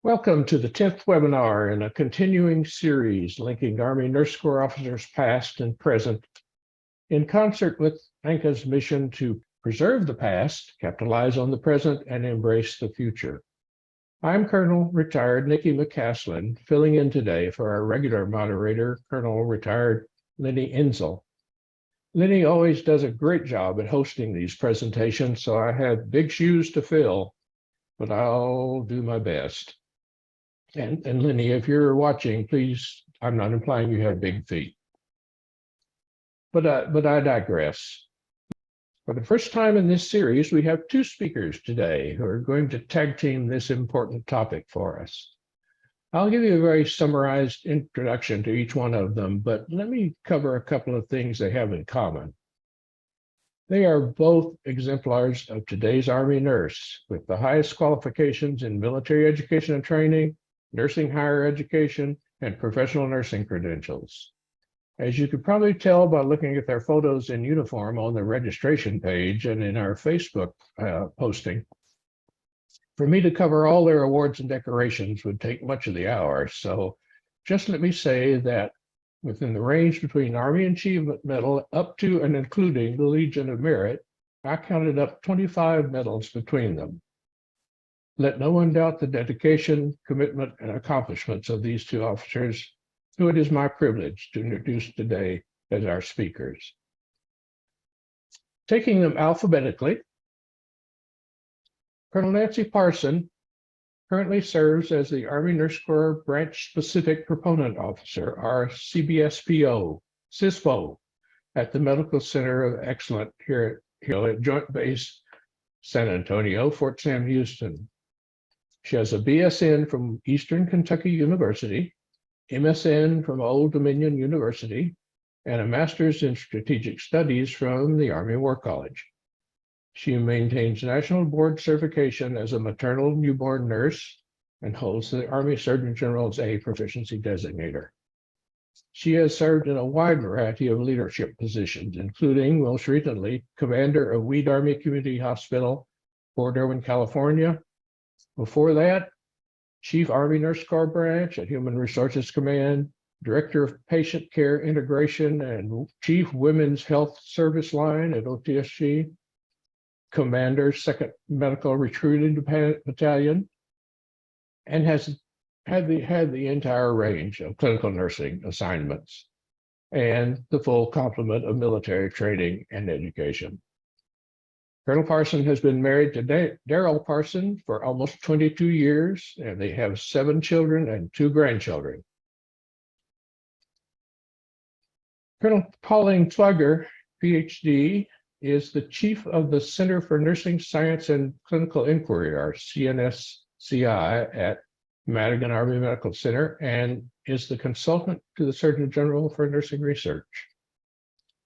Welcome to the 10th webinar in a continuing series linking Army Nurse Corps officers past and present in concert with ANCA's mission to preserve the past, capitalize on the present, and embrace the future. I'm Colonel Retired Nikki McCaslin, filling in today for our regular moderator, Colonel Retired Lenny Enzel. Lenny always does a great job at hosting these presentations, so I have big shoes to fill, but I'll do my best. And Lenny, if you're watching, please, I'm not implying you have big feet. But I digress. For the first time in this series, we have two speakers today who are going to tag team this important topic for us. I'll give you a very summarized introduction to each one of them, but let me cover a couple of things they have in common. They are both exemplars of today's Army nurse with the highest qualifications in military education and training, nursing higher education, and professional nursing credentials. As you could probably tell by looking at their photos in uniform on the registration page and in our Facebook posting, for me to cover all their awards and decorations would take much of the hour. So just let me say that within the range between Army Achievement Medal up to and including the Legion of Merit, I counted up 25 medals between them. Let no one doubt the dedication, commitment, and accomplishments of these two officers, who it is my privilege to introduce today as our speakers. Taking them alphabetically, Colonel Nancy Parson currently serves as the Army Nurse Corps Branch Specific Proponent Officer, or CBSPO, CISPO, at the Medical Center of Excellence here at Joint Base San Antonio, Fort Sam Houston. She has a BSN from Eastern Kentucky University, MSN from Old Dominion University, and a Master's in Strategic Studies from the Army War College. She maintains national board certification as a maternal newborn nurse and holds the Army Surgeon General's A proficiency designator. She has served in a wide variety of leadership positions, including, most recently, commander of Weed Army Community Hospital, Fort Irwin, California. Before that, Chief Army Nurse Corps Branch at Human Resources Command, Director of Patient Care Integration and Chief Women's Health Service Line at OTSG, Commander, 2nd Medical Recruiting Battalion, and has had the entire range of clinical nursing assignments and the full complement of military training and education. Colonel Parson has been married to Daryl Parson for almost 22 years, and they have 7 children and 2 grandchildren. Colonel Pauline Twugger, PhD, is the chief of the Center for Nursing Science and Clinical Inquiry, or CNSCI, at Madigan Army Medical Center, and is the consultant to the Surgeon General for Nursing Research.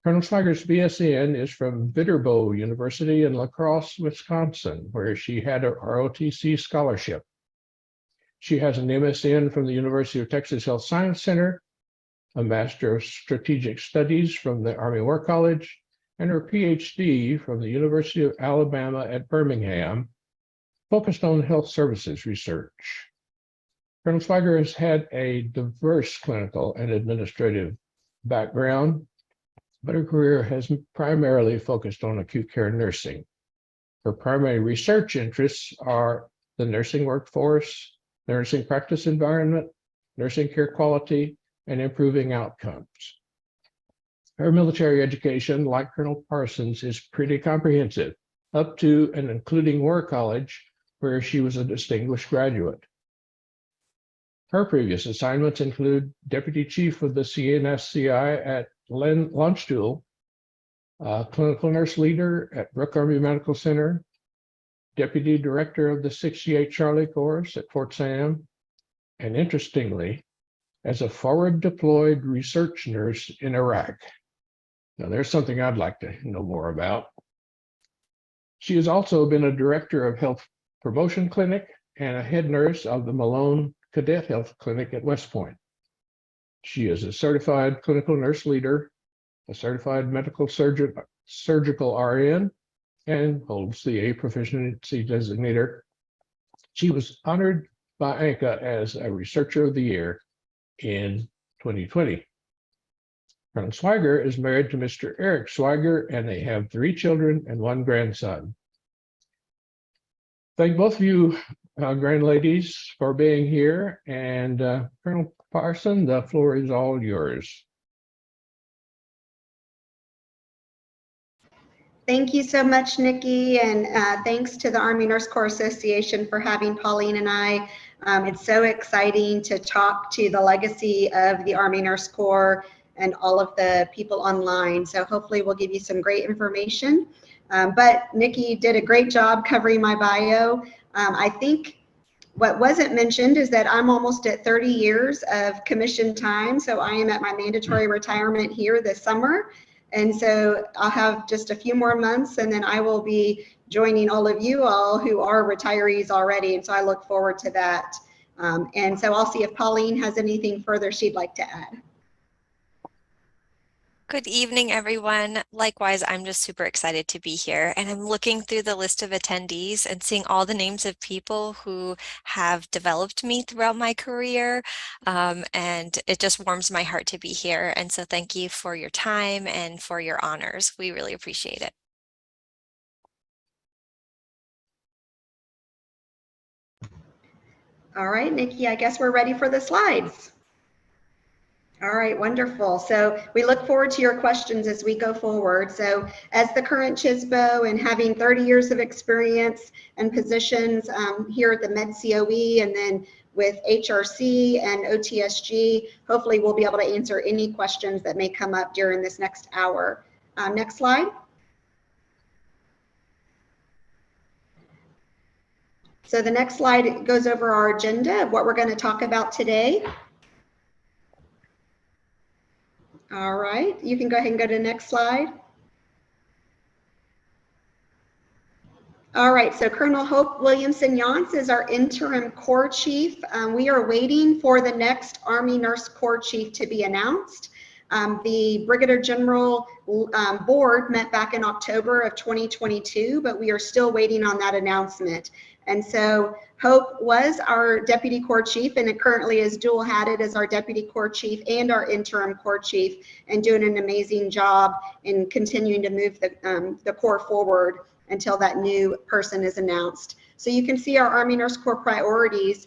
Colonel Twugger's BSN is from Viterbo University in La Crosse, Wisconsin, where she had a ROTC scholarship. She has an MSN from the University of Texas Health Science Center, a Master of Strategic Studies from the Army War College, and her PhD from the University of Alabama at Birmingham, focused on health services research. Colonel Twugger has had a diverse clinical and administrative background, but her career has primarily focused on acute care nursing. Her primary research interests are the nursing workforce, the nursing practice environment, nursing care quality, and improving outcomes. Her military education, like Colonel Parsons, is pretty comprehensive, up to and including War College, where she was a distinguished graduate. Her previous assignments include Deputy Chief of the CNSCI at Landstuhl, Clinical Nurse Leader at Brooke Army Medical Center, Deputy Director of the 68 Charlie Course at Fort Sam, and interestingly, as a forward deployed research nurse in Iraq. Now, there's something I'd like to know more about. She has also been a director of Health Promotion Clinic and a head nurse of the Malone Cadet Health Clinic at West Point. She is a certified clinical nurse leader, a certified medical surgical RN, and holds the A proficiency designator. She was honored by ANCA as a Researcher of the Year in 2020. Colonel Swiger is married to Mr. Eric Swiger, and they have 3 children and 1 grandson. Thank both of you, grand ladies, for being here. And Colonel Parson, the floor is all yours. Thank you so much, Nikki, and thanks to the Army Nurse Corps Association for having Pauline and I. It's so exciting to talk to the legacy of the Army Nurse Corps and all of the people online. So hopefully we'll give you some great information. But Nikki did a great job covering my bio. I think what wasn't mentioned is that I'm almost at 30 years of commission time. So I am at my mandatory retirement here this summer. And so I'll have just a few more months, and then I will be joining all of you all who are retirees already. And so I look forward to that. And so I'll see if Pauline has anything further she'd like to add. Good evening, everyone. Likewise, I'm just super excited to be here, and I'm looking through the list of attendees and seeing all the names of people who have developed me throughout my career, and it just warms my heart to be here. And so thank you for your time and for your honors. We really appreciate it. All right, Nikki, I guess we're ready for the slides. All right, wonderful. So we look forward to your questions as we go forward. So as the current CHSBO and having 30 years of experience and positions here at the Med COE and then with HRC and OTSG, hopefully we'll be able to answer any questions that may come up during this next hour. Next slide. So the next slide goes over our agenda of what we're going to talk about today. All right, you can go ahead and go to the next slide. All right, so Colonel Hope Williamson-Yance is our interim Corps Chief. We are waiting for the next Army Nurse Corps Chief to be announced. The Brigadier General Board met back in October of 2022, but we are still waiting on that announcement. And so Hope was our Deputy Corps Chief, and it currently is dual-hatted as our Deputy Corps Chief and our Interim Corps Chief, and doing an amazing job in continuing to move the Corps forward until that new person is announced. So you can see our Army Nurse Corps priorities.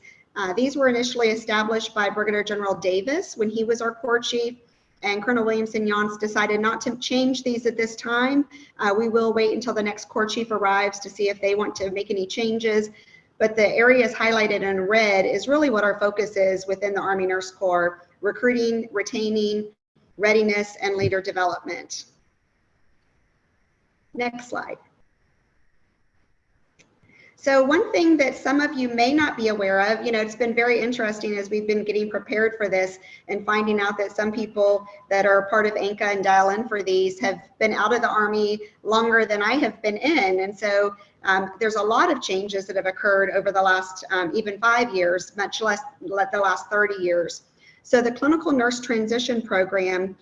These were initially established by Brigadier General Davis when he was our Corps Chief, and Colonel Williamson-Yance decided not to change these at this time. We will wait until the next Corps Chief arrives to see if they want to make any changes. But the areas highlighted in red is really what our focus is within the Army Nurse Corps: recruiting, retaining, readiness, and leader development. Next slide. So one thing that some of you may not be aware of, it's been very interesting as we've been getting prepared for this and finding out that some people that are part of ANCA and dial in for these have been out of the Army longer than I have been in. And so there's a lot of changes that have occurred over the last even 5 years, much less the last 30 years. So the Clinical Nurse Transition Program,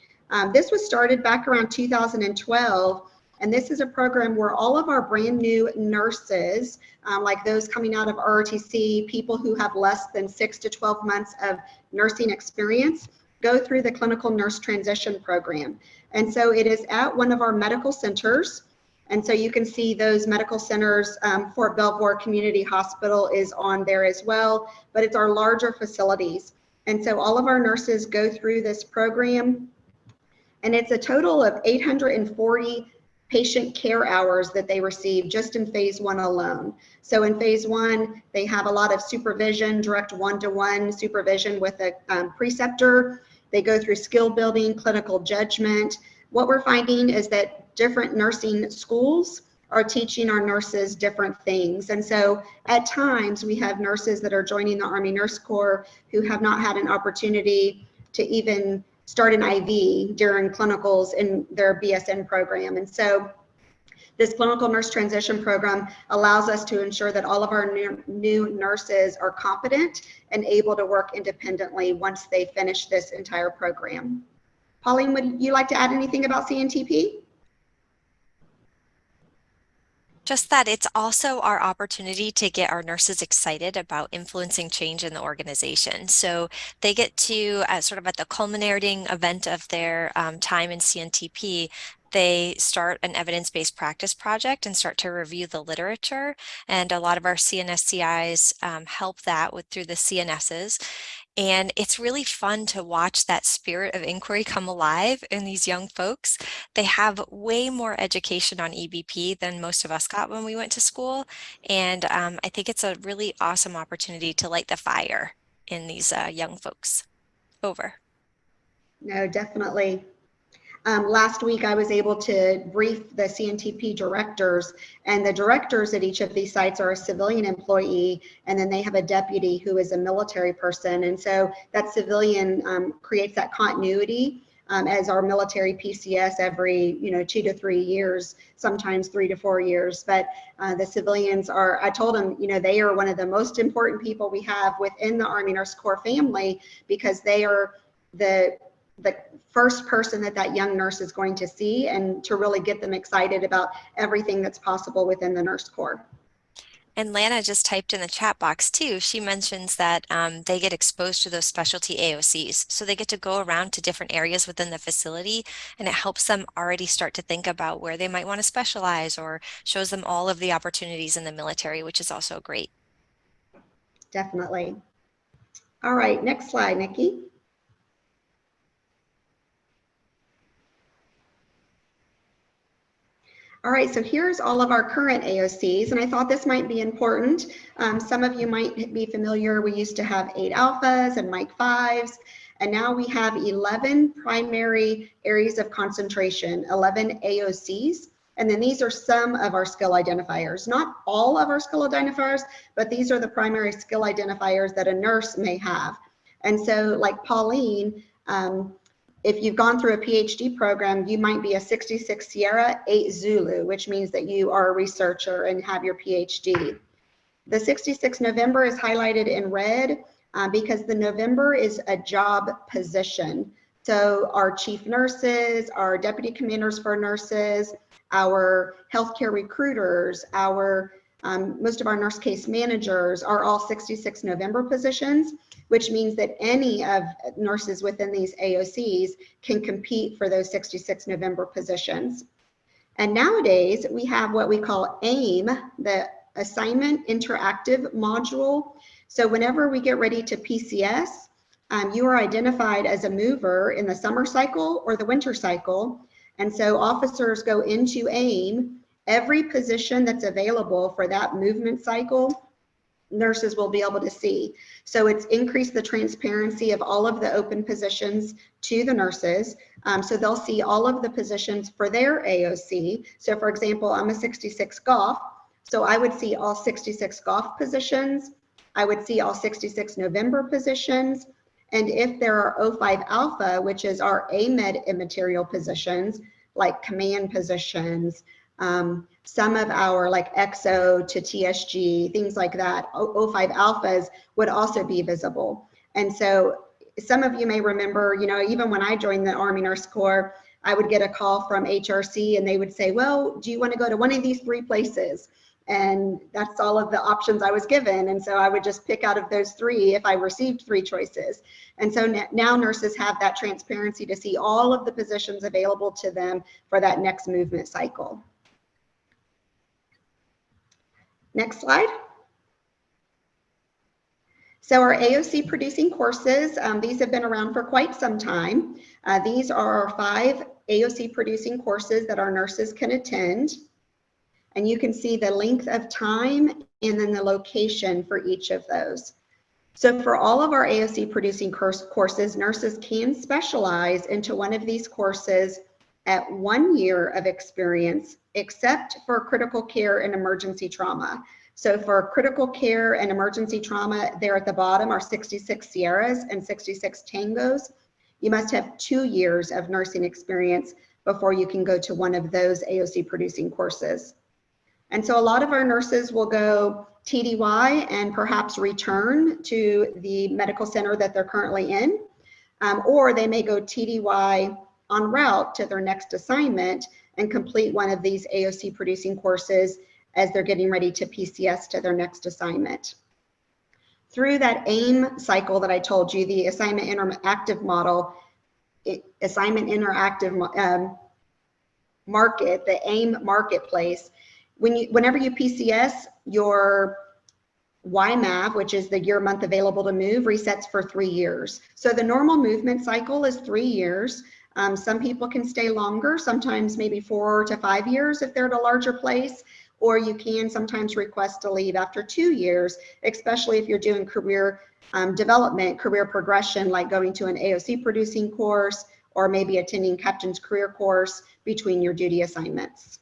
this was started back around 2012. And this is a program where all of our brand new nurses, like those coming out of ROTC, people who have less than 6 to 12 months of nursing experience, go through the Clinical Nurse Transition Program. And so it is at one of our medical centers. And so you can see those medical centers. Fort Belvoir Community Hospital is on there as well, but it's our larger facilities. And so all of our nurses go through this program, and it's a total of 840 patient care hours that they receive just in phase 1 alone. So in phase 1, they have a lot of supervision, direct one-to-one supervision with a preceptor. They go through skill building, clinical judgment. What we're finding is that different nursing schools are teaching our nurses different things. And so at times we have nurses that are joining the Army Nurse Corps who have not had an opportunity to even start an IV during clinicals in their BSN program. And so this Clinical Nurse Transition Program allows us to ensure that all of our new nurses are competent and able to work independently once they finish this entire program. Pauline, would you like to add anything about CNTP? Just that it's also our opportunity to get our nurses excited about influencing change in the organization. So they get to, sort of at the culminating event of their time in CNTP, they start an evidence-based practice project and start to review the literature. And a lot of our CNSCIs help that with through the CNSs. And it's really fun to watch that spirit of inquiry come alive in these young folks. They have way more education on EBP than most of us got when we went to school. And I think it's a really awesome opportunity to light the fire in these young folks. Over. No, definitely. Last week, I was able to brief the CNTP directors, and the directors at each of these sites are a civilian employee, and then they have a deputy who is a military person. And so that civilian creates that continuity as our military PCS every 2 to 3 years, sometimes 3 to 4 years. But the civilians are, I told them, they are one of the most important people we have within the Army Nurse Corps family, because they are the first person that young nurse is going to see, and to really get them excited about everything that's possible within the Nurse Corps. And Lana just typed in the chat box too. She mentions that they get exposed to those specialty AOCs. So they get to go around to different areas within the facility, and it helps them already start to think about where they might want to specialize, or shows them all of the opportunities in the military, which is also great. Definitely. All right, next slide, Nikki. All right, so here's all of our current AOCs, and I thought this might be important. Some of you might be familiar, we used to have 8 alphas and Mike 5s, and now we have 11 primary areas of concentration, 11 AOCs, and then these are some of our skill identifiers. Not all of our skill identifiers, but these are the primary skill identifiers that a nurse may have. And so, like Pauline, if you've gone through a PhD program, you might be a 66 Sierra, 8 Zulu, which means that you are a researcher and have your PhD. The 66 November is highlighted in red because the November is a job position. So our chief nurses, our deputy commanders for nurses, our healthcare recruiters, most of our nurse case managers are all 66 November positions, which means that any of nurses within these AOCs can compete for those 66 November positions. And nowadays we have what we call AIM, the Assignment Interactive Module. So whenever we get ready to PCS, you are identified as a mover in the summer cycle or the winter cycle. And so officers go into AIM. Every position that's available for that movement cycle, nurses will be able to see. So it's increased the transparency of all of the open positions to the nurses. So they'll see all of the positions for their AOC. So for example, I'm a 66 golf. So I would see all 66 golf positions. I would see all 66 November positions. And if there are 05 Alpha, which is our AMED immaterial positions, like command positions, some of our like XO to TSG, things like that, 05 alphas would also be visible. And so some of you may remember, even when I joined the Army Nurse Corps, I would get a call from HRC and they would say, well, do you want to go to one of these 3 places? And that's all of the options I was given. And so I would just pick out of those 3 if I received 3 choices. And so now nurses have that transparency to see all of the positions available to them for that next movement cycle. Next slide. So our AOC producing courses, these have been around for quite some time. These are our 5 AOC producing courses that our nurses can attend. And you can see the length of time and then the location for each of those. So for all of our AOC producing courses, nurses can specialize into one of these courses at 1 year of experience, except for critical care and emergency trauma. So for critical care and emergency trauma, there at the bottom are 66 Sierras and 66 Tangos. You must have 2 years of nursing experience before you can go to one of those AOC producing courses. And so a lot of our nurses will go TDY and perhaps return to the medical center that they're currently in, or they may go TDY en route to their next assignment and complete one of these AOC producing courses as they're getting ready to PCS to their next assignment. Through that AIM cycle that I told you, the assignment interactive model, market, the AIM marketplace, whenever you PCS, your YMAV, which is the year month available to move, resets for 3 years. So the normal movement cycle is 3 years. Some people can stay longer, sometimes maybe 4 to 5 years if they're at a larger place, or you can sometimes request to leave after 2 years, especially if you're doing career development, career progression, like going to an AOC producing course, or maybe attending Captain's Career course between your duty assignments.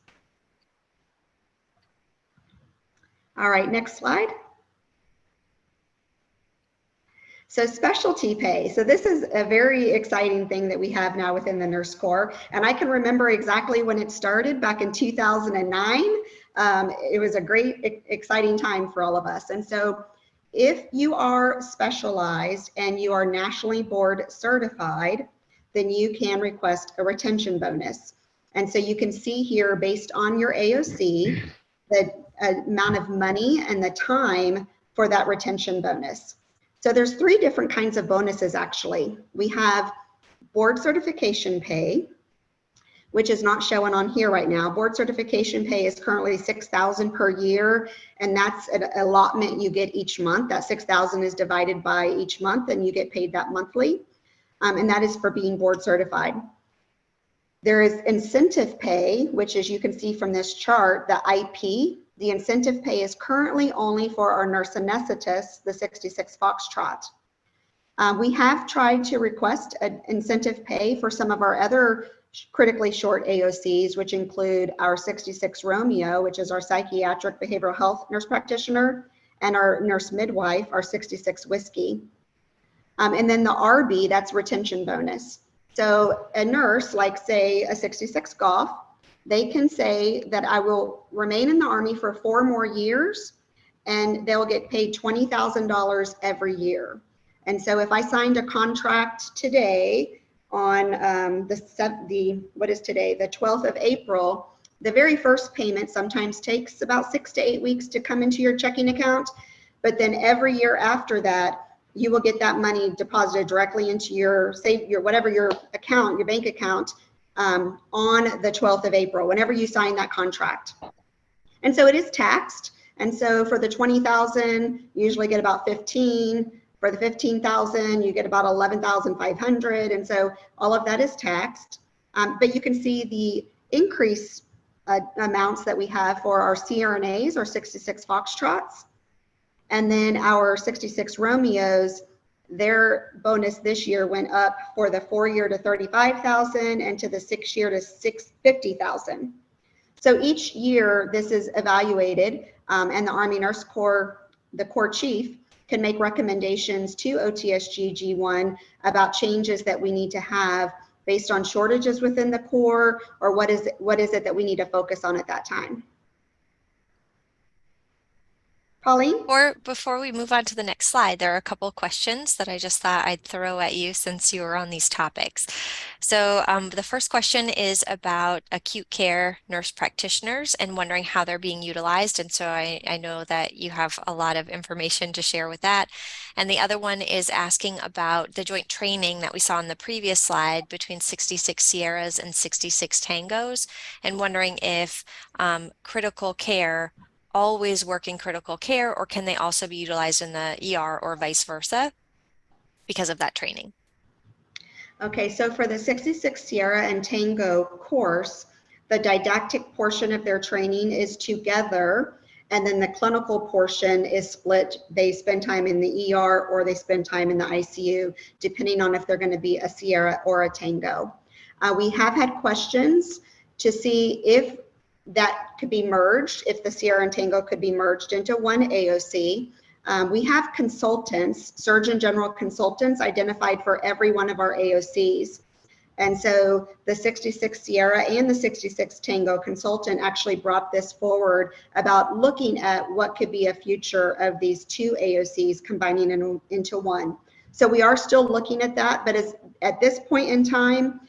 All right, next slide. So specialty pay. So this is a very exciting thing that we have now within the Nurse Corps. And I can remember exactly when it started back in 2009. It was a great, exciting time for all of us. And so if you are specialized and you are nationally board certified, then you can request a retention bonus. And so you can see here, based on your AOC, the amount of money and the time for that retention bonus. So there's 3 different kinds of bonuses, actually. We have board certification pay, which is not showing on here right now. Board certification pay is currently $6,000 per year, and that's an allotment you get each month. That $6,000 is divided by each month, and you get paid that monthly, and that is for being board certified. There is incentive pay, which, as you can see from this chart, the IP, the incentive pay is currently only for our nurse anesthetists, the 66 Foxtrot. We have tried to request an incentive pay for some of our other critically short AOCs, which include our 66 Romeo, which is our psychiatric behavioral health nurse practitioner, and our nurse midwife, our 66 Whiskey. And then the RB, that's retention bonus. So a nurse, like say a 66 Golf, they can say that I will remain in the Army for 4 more years, and they'll get paid $20,000 every year. And so if I signed a contract today on the 12th of April, the very first payment sometimes takes about 6 to 8 weeks to come into your checking account. But then every year after that, you will get that money deposited directly into your whatever your account, your bank account, on the 12th of April, whenever you sign that contract. And so it is taxed. And so for the 20,000, you usually get about 15. For the 15,000, you get about 11,500. And so all of that is taxed. But you can see the increase amounts that we have for our CRNAs, our 66 Foxtrots, and then our 66 Romeos. Their bonus this year went up for the 4-year to 35,000 and to the 6-year to 50,000. So each year this is evaluated, and the Army Nurse Corps, the Corps Chief, can make recommendations to OTSG G1 about changes that we need to have based on shortages within the Corps, or what is it that we need to focus on at that time. Pauline? Or before we move on to the next slide, there are a couple of questions that I just thought I'd throw at you since you were on these topics. So the first question is about acute care nurse practitioners and wondering how they're being utilized. And so I know that you have a lot of information to share with that. And the other one is asking about the joint training that we saw in the previous slide between 66 Sierras and 66 Tangos, and wondering if critical care always work in critical care, or can they also be utilized in the ER or vice versa because of that training? Okay, so for the 66 Sierra and Tango course, the didactic portion of their training is together, and then the clinical portion is split. They spend time in the ER or they spend time in the ICU, depending on if they're going to be a Sierra or a Tango. We have had questions to see if that could be merged, if the Sierra and Tango could be merged into one AOC. We have consultants, Surgeon General consultants, identified for every one of our AOCs. And so the 66 Sierra and the 66 Tango consultant actually brought this forward about looking at what could be a future of these 2 AOCs combining into one. So we are still looking at that, but at this point in time,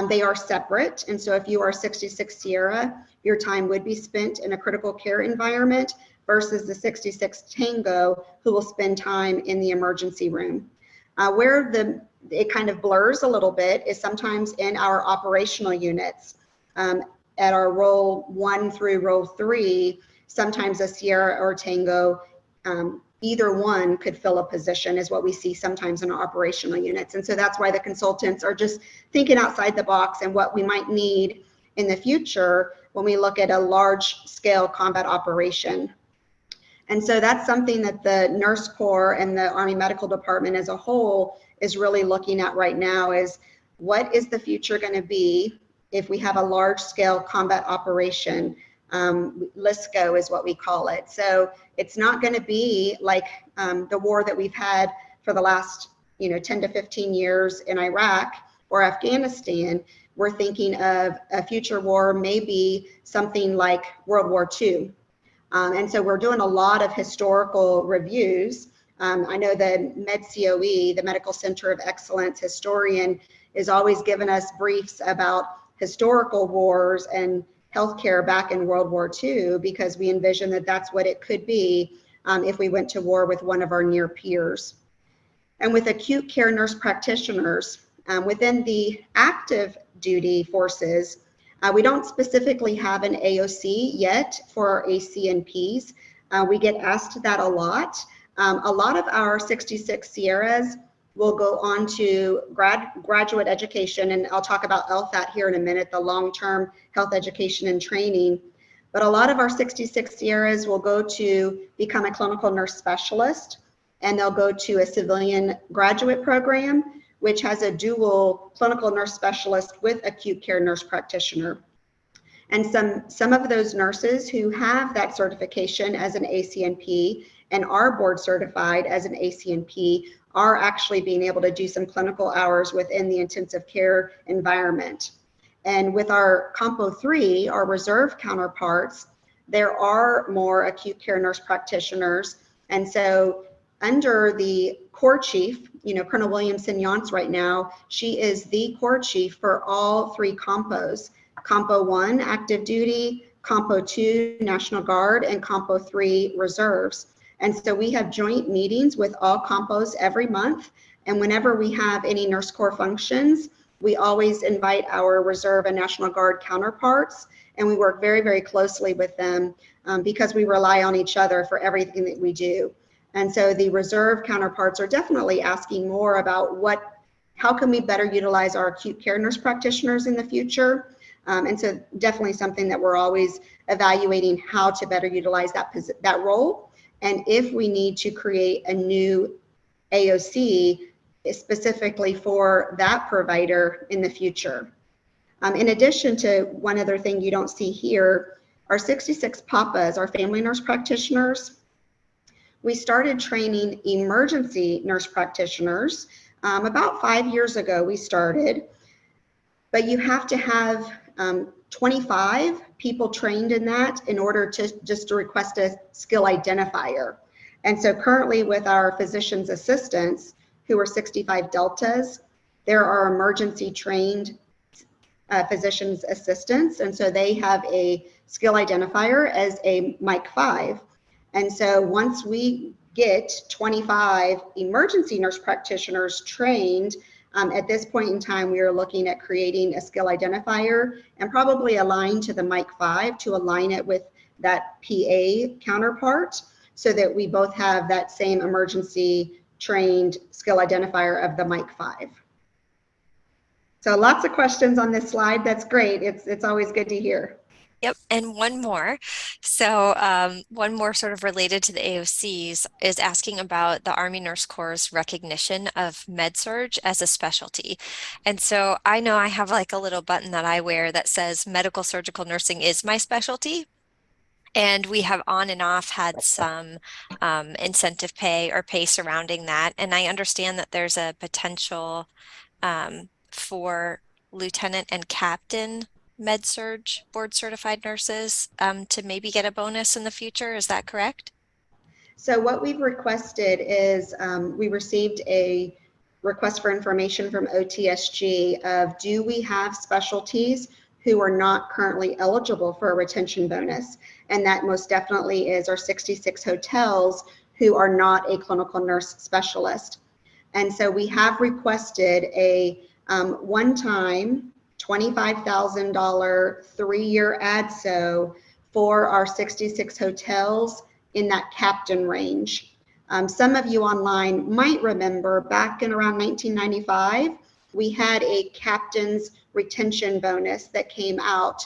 They are separate. And so if you are 66 Sierra, your time would be spent in a critical care environment versus the 66 Tango, who will spend time in the emergency room. Where it kind of blurs a little bit is sometimes in our operational units. At our role 1 through role 3, sometimes a Sierra or Tango, either one could fill a position, is what we see sometimes in our operational units. And so that's why the consultants are just thinking outside the box and what we might need in the future when we look at a large scale combat operation. And so that's something that the Nurse Corps and the Army Medical Department as a whole is really looking at right now, is what is the future going to be if we have a large scale combat operation. LISCO is what we call it. So it's not going to be like the war that we've had for the last 10 to 15 years in Iraq or Afghanistan. We're thinking of a future war, maybe something like World War II. And so we're doing a lot of historical reviews. I know the MedCOE, the Medical Center of Excellence historian, is always giving us briefs about historical wars and healthcare back in World War II, because we envision that that's what it could be if we went to war with one of our near peers. And with acute care nurse practitioners, within the active duty forces, we don't specifically have an AOC yet for our ACNPs. We get asked that a lot. A lot of our 66 Sierras will go on to graduate education, and I'll talk about LFAT here in a minute, the long-term health education and training. But a lot of our 66 Sierras will go to become a clinical nurse specialist, and they'll go to a civilian graduate program, which has a dual clinical nurse specialist with acute care nurse practitioner. And some of those nurses who have that certification as an ACNP and are board certified as an ACNP are actually being able to do some clinical hours within the intensive care environment. And with our Compo 3, our reserve counterparts, there are more acute care nurse practitioners. And so under the Corps Chief, Colonel Williamson Yance right now, she is the Corps Chief for all 3 Compos. Compo 1, active duty, Compo 2, National Guard, and Compo 3, reserves. And so we have joint meetings with all Compos every month. And whenever we have any Nurse Corps functions, we always invite our Reserve and National Guard counterparts. And we work very, very closely with them because we rely on each other for everything that we do. And so the Reserve counterparts are definitely asking more about how can we better utilize our acute care nurse practitioners in the future. And so definitely something that we're always evaluating, how to better utilize that role. And if we need to create a new AOC specifically for that provider in the future. In addition to one other thing you don't see here, our 66 PAPAs, our family nurse practitioners, we started training emergency nurse practitioners about 5 years ago. We started, but you have to have 25 people trained in that in order to request a skill identifier. And so currently with our physician's assistants, who are 65 deltas, there are emergency trained physician's assistants. And so they have a skill identifier as a Mike 5. And so once we get 25 emergency nurse practitioners trained, at this point in time, we are looking at creating a skill identifier and probably align to the Mike 5 to align it with that PA counterpart so that we both have that same emergency trained skill identifier of the Mike 5. So lots of questions on this slide. That's great. It's always good to hear. Yep, and one more. So one more sort of related to the AOCs is asking about the Army Nurse Corps' recognition of med-surg as a specialty. And so I know I have like a little button that I wear that says medical surgical nursing is my specialty. And we have on and off had some incentive pay or pay surrounding that. And I understand that there's a potential for lieutenant and captain med-surg board certified nurses to maybe get a bonus in the future. Is that correct? So what we've requested is we received a request for information from OTSG of, do we have specialties who are not currently eligible for a retention bonus? And that most definitely is our 66 hotels who are not a clinical nurse specialist. And so we have requested a one-time $25,000 3-year ADSO for our 66 hotels in that captain range. Some of you online might remember back in around 1995, we had a captain's retention bonus that came out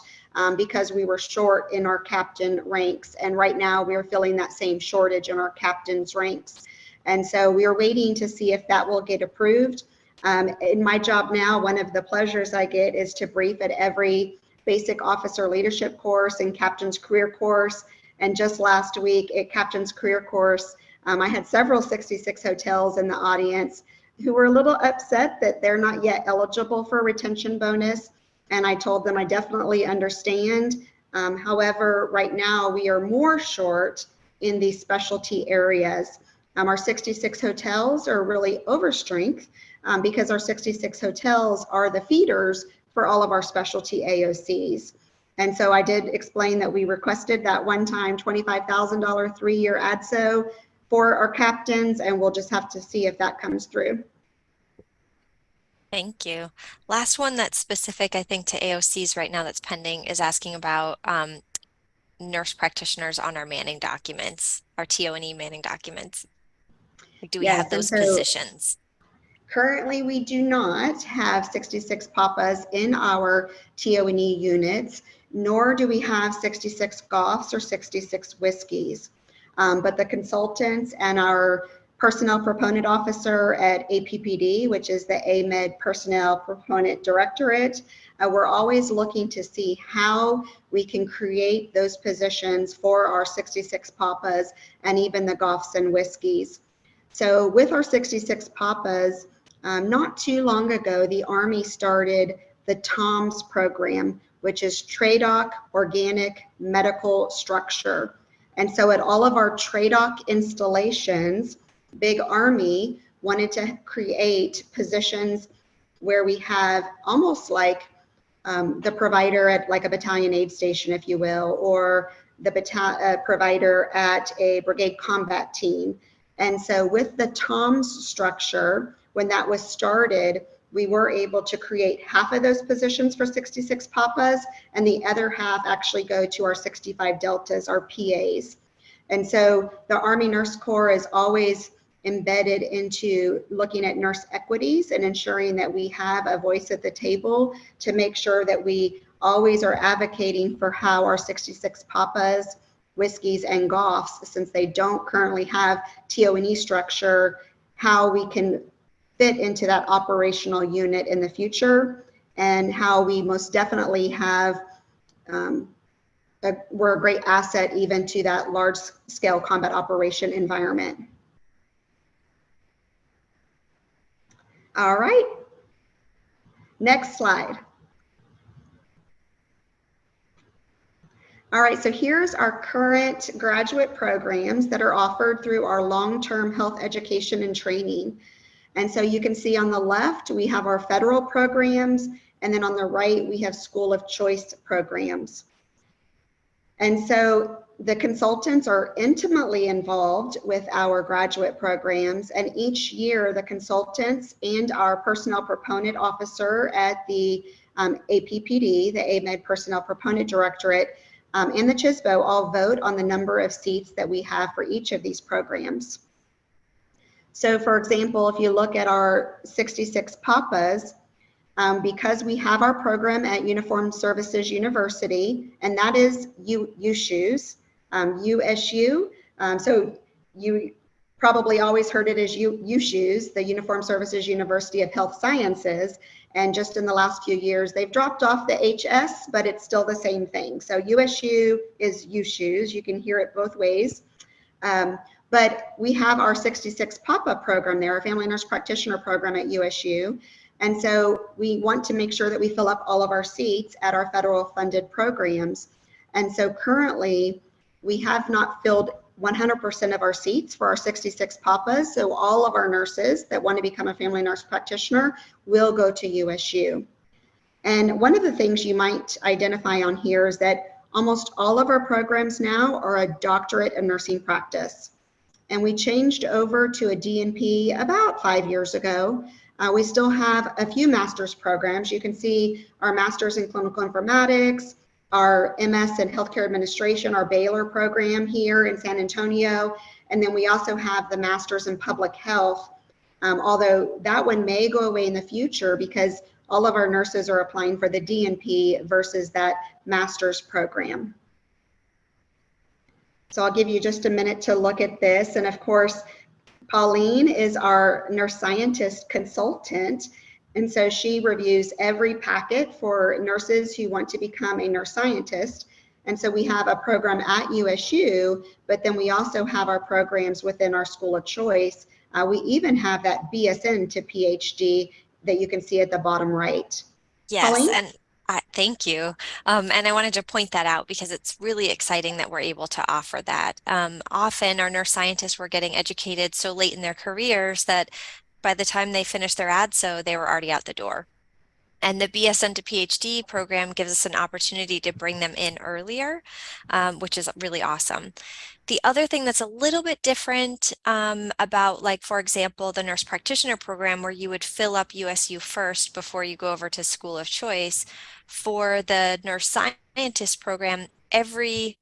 because we were short in our captain ranks. And right now we are filling that same shortage in our captain's ranks. And so we are waiting to see if that will get approved. In my job now, one of the pleasures I get is to brief at every basic officer leadership course and captain's career course. And just last week at captain's career course, I had several 66 hotels in the audience who were a little upset that they're not yet eligible for a retention bonus. And I told them I definitely understand. However, right now we are more short in these specialty areas. Our 66 hotels are really overstrength because our 66 hotels are the feeders for all of our specialty AOCs. And so I did explain that we requested that one-time $25,000 3-year ADSO for our captains, and we'll just have to see if that comes through. Thank you. Last one that's specific, I think, to AOCs right now that's pending is asking about nurse practitioners on our manning documents, our TO&E manning documents. Like, do we have those positions? Currently, we do not have 66 papas in our TO&E units, nor do we have 66 Goffs or 66 whiskeys. But the consultants and our personnel proponent officer at APPD, which is the AMED Personnel Proponent Directorate, we're always looking to see how we can create those positions for our 66 papas and even the Goffs and whiskeys. So with our 66 papas, not too long ago, the Army started the TOMS program, which is TRADOC Organic Medical Structure. And so at all of our TRADOC installations, Big Army wanted to create positions where we have almost like the provider at like a battalion aid station, if you will, or the provider at a brigade combat team. And so with the TOMS structure, when that was started, we were able to create half of those positions for 66 papas, and the other half actually go to our 65 deltas, our PAs. And so the Army Nurse Corps is always embedded into looking at nurse equities and ensuring that we have a voice at the table to make sure that we always are advocating for how our 66 papas, whiskeys, and Goffs, since they don't currently have TO&E structure, how we can fit into that operational unit in the future, and how we most definitely have, we're a great asset even to that large scale combat operation environment. All right, next slide. All right, so here's our current graduate programs that are offered through our long-term health education and training. And so you can see on the left, we have our federal programs, and then on the right, we have school of choice programs. And so the consultants are intimately involved with our graduate programs, and each year the consultants and our personnel proponent officer at the APPD, the AMED Personnel Proponent Directorate, and the CHSBO all vote on the number of seats that we have for each of these programs. So for example, if you look at our 66 papas, because we have our program at Uniformed Services University, and that is USU's, USU. So you probably always heard it as USU's, the Uniformed Services University of Health Sciences. And just in the last few years, they've dropped off the HS, but it's still the same thing. So USU is USU's. You can hear it both ways. But we have our 66 PAPA program there, our Family Nurse Practitioner program at USU. And so we want to make sure that we fill up all of our seats at our federal funded programs. And so currently we have not filled 100% of our seats for our 66 papas. So all of our nurses that want to become a family nurse practitioner will go to USU. And one of the things you might identify on here is that almost all of our programs now are a doctorate of nursing practice. And we changed over to a DNP about 5 years ago. We still have a few master's programs. You can see our master's in clinical informatics, our MS in healthcare administration, our Baylor program here in San Antonio. And then we also have the master's in public health, although that one may go away in the future because all of our nurses are applying for the DNP versus that master's program. So I'll give you just a minute to look at this. And of course, Pauline is our nurse scientist consultant. And so she reviews every packet for nurses who want to become a nurse scientist. And so we have a program at USU, but then we also have our programs within our school of choice. We even have that BSN to PhD that you can see at the bottom right. Yes, Pauline? and thank you. And I wanted to point that out because it's really exciting that we're able to offer that. Often our nurse scientists were getting educated so late in their careers that by the time they finished their ADSO, they were already out the door. And the BSN to PhD program gives us an opportunity to bring them in earlier, which is really awesome. The other thing that's a little bit different about, like, for example, the nurse practitioner program where you would fill up USU first before you go over to school of choice, for the nurse scientist program, every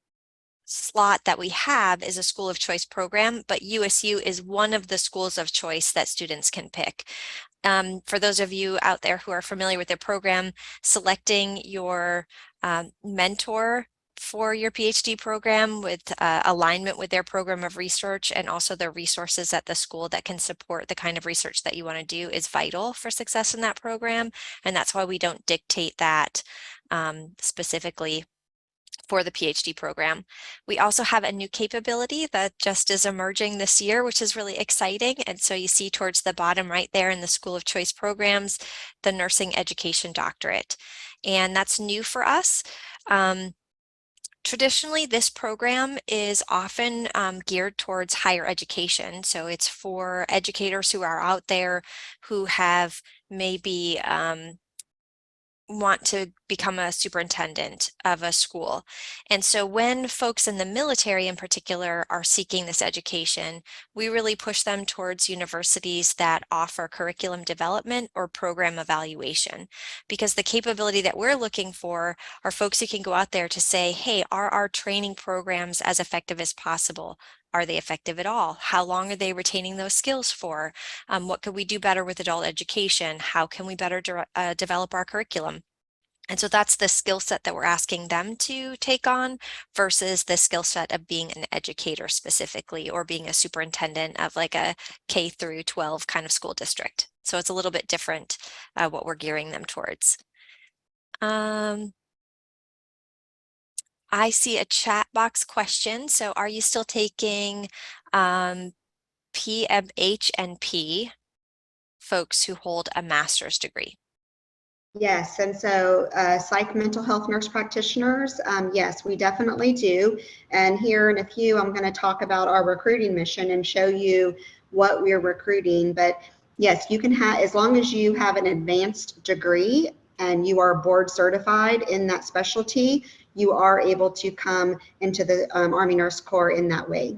slot that we have is a school of choice program, but USU is one of the schools of choice that students can pick. For those of you out there who are familiar with their program, selecting your mentor for your PhD program with alignment with their program of research and also the resources at the school that can support the kind of research that you want to do is vital for success in that program. And that's why we don't dictate that specifically for the PhD program. We also have a new capability that just is emerging this year, which is really exciting. And so you see towards the bottom right there in the School of Choice programs, the Nursing Education Doctorate. And that's new for us. Traditionally, this program is often geared towards higher education. So it's for educators who are out there who have maybe want to become a superintendent of a school. And so when folks in the military in particular are seeking this education, we really push them towards universities that offer curriculum development or program evaluation, because the capability that we're looking for are folks who can go out there to say, hey, are our training programs as effective as possible? Are they effective at all? How long are they retaining those skills for? What could we do better with adult education? How can we better develop our curriculum? And so that's the skill set that we're asking them to take on versus the skill set of being an educator specifically or being a superintendent of like a K through 12 kind of school district. So it's a little bit different what we're gearing them towards. I see a chat box question. So are you still taking PMH and P folks who hold a master's degree? Yes, and so psych mental health nurse practitioners, yes, we definitely do. And here in a few, I'm going to talk about our recruiting mission and show you what we're recruiting. But yes, you can have, as long as you have an advanced degree and you are board certified in that specialty, you are able to come into the Army Nurse Corps in that way.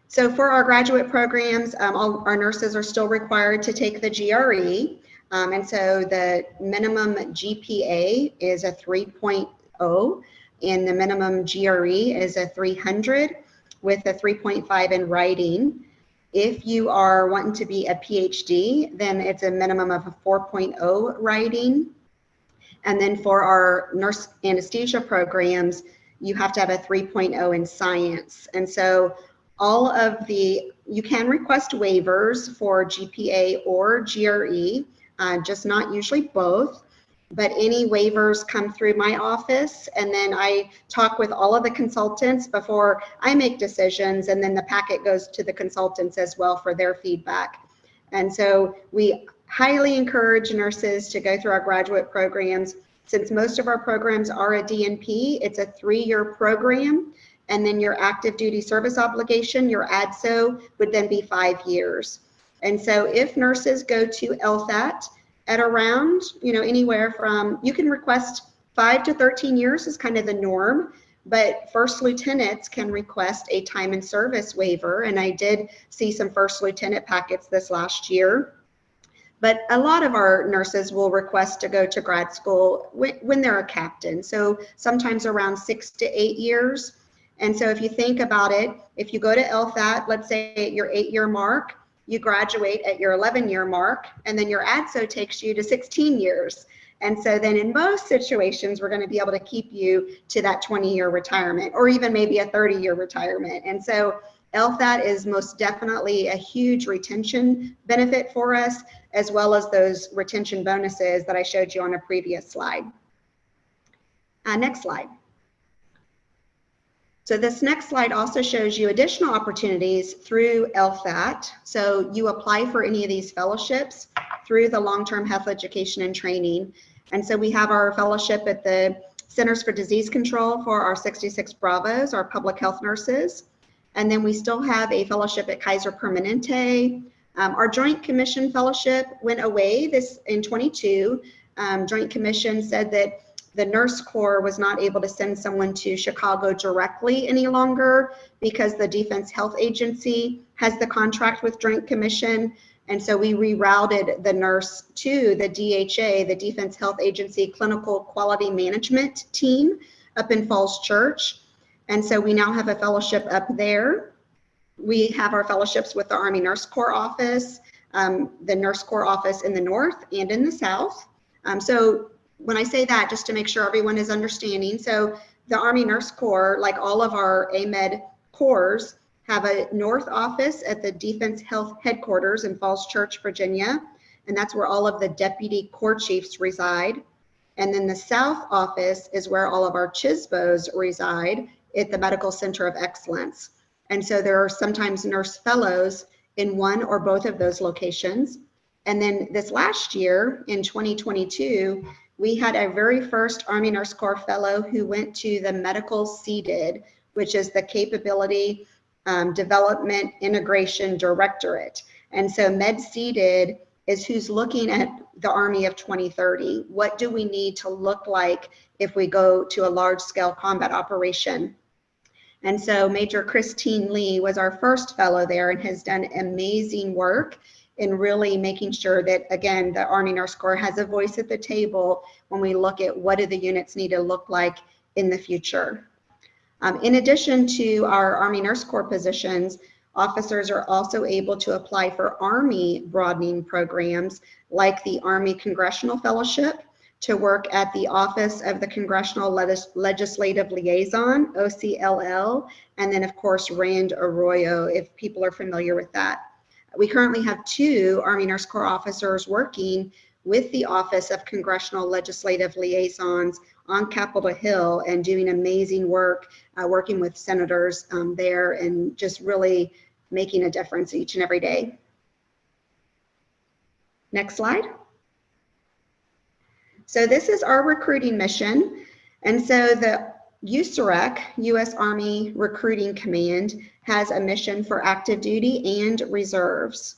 So for our graduate programs, all our nurses are still required to take the GRE. And so the minimum GPA is a 3.0 and the minimum GRE is a 300 with a 3.5 in writing. If you are wanting to be a PhD, then it's a minimum of a 4.0 writing. And then for our nurse anesthesia programs, you have to have a 3.0 in science. And so all of the, you can request waivers for GPA or GRE, just not usually both, but any waivers come through my office, and then I talk with all of the consultants before I make decisions, and then the packet goes to the consultants as well for their feedback. And so we highly encourage nurses to go through our graduate programs. Since most of our programs are a DNP, it's a 3-year program, And then your active duty service obligation, your ADSO, would then be 5 years. And so if nurses go to LTHAT at around, anywhere from, you can request 5 to 13 years is kind of the norm, but first lieutenants can request a time and service waiver. And I did see some first lieutenant packets this last year. But a lot of our nurses will request to go to grad school when they're a captain. So sometimes around 6 to 8 years. And so if you think about it, if you go to LTHAT, let's say at your 8-year mark, you graduate at your 11-year mark, and then your ADSO takes you to 16 years. And so then in most situations, we're going to be able to keep you to that 20-year retirement, or even maybe a 30-year retirement. And so LTHAT is most definitely a huge retention benefit for us, as well as those retention bonuses that I showed you on a previous slide. Next slide. So this next slide also shows you additional opportunities through LTHAT. So you apply for any of these fellowships through the long-term health education and training. And so we have our fellowship at the Centers for Disease Control for our 66 Bravos, our public health nurses. And then we still have a fellowship at Kaiser Permanente. Our Joint Commission fellowship went away in 22. Joint Commission said that the Nurse Corps was not able to send someone to Chicago directly any longer because the Defense Health Agency has the contract with Joint Commission. And so we rerouted the nurse to the DHA, the Defense Health Agency Clinical Quality Management team up in Falls Church. And so we now have a fellowship up there. We have our fellowships with the Army Nurse Corps office, the Nurse Corps office in the north and in the south. So when I say that, just to make sure everyone is understanding, so the Army Nurse Corps, like all of our AMED corps, have a north office at the Defense Health Headquarters in Falls Church, Virginia, and that's where all of the deputy corps chiefs reside. And then the south office is where all of our CHSBOs reside at the Medical Center of Excellence. And so there are sometimes nurse fellows in one or both of those locations. And then this last year, in 2022, we had our very first Army Nurse Corps fellow who went to the Medical CDID, which is the Capability Development Integration Directorate. And so MedCDID is who's looking at the Army of 2030. What do we need to look like if we go to a large-scale combat operation? And so Major Christine Lee was our first fellow there and has done amazing work in really making sure that, again, the Army Nurse Corps has a voice at the table when we look at what do the units need to look like in the future. In addition to our Army Nurse Corps positions, officers are also able to apply for Army broadening programs like the Army Congressional Fellowship to work at the Office of the Congressional Legislative Liaison, OCLL, and then of course Rand Arroyo, if people are familiar with that. We currently have 2 Army Nurse Corps officers working with the Office of Congressional Legislative Liaisons on Capitol Hill and doing amazing work, working with senators there and just really making a difference each and every day. Next slide. So this is our recruiting mission. And so the USAREC, U.S. Army Recruiting Command, has a mission for active duty and reserves.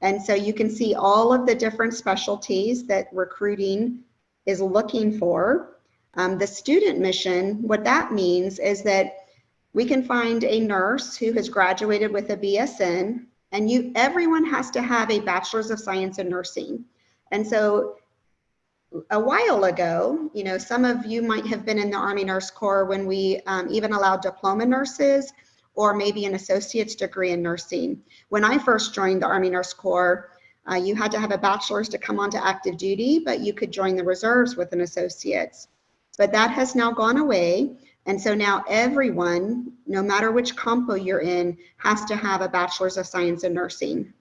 And so you can see all of the different specialties that recruiting is looking for. The student mission, what that means is that we can find a nurse who has graduated with a BSN, and everyone has to have a Bachelor's of Science in Nursing. And so a while ago, some of you might have been in the Army Nurse Corps when we even allowed diploma nurses or maybe an associate's degree in nursing. When I first joined the Army Nurse Corps, you had to have a bachelor's to come onto active duty, but you could join the reserves with an associate's. But that has now gone away. And so now everyone, no matter which compo you're in, has to have a Bachelor's of Science in Nursing.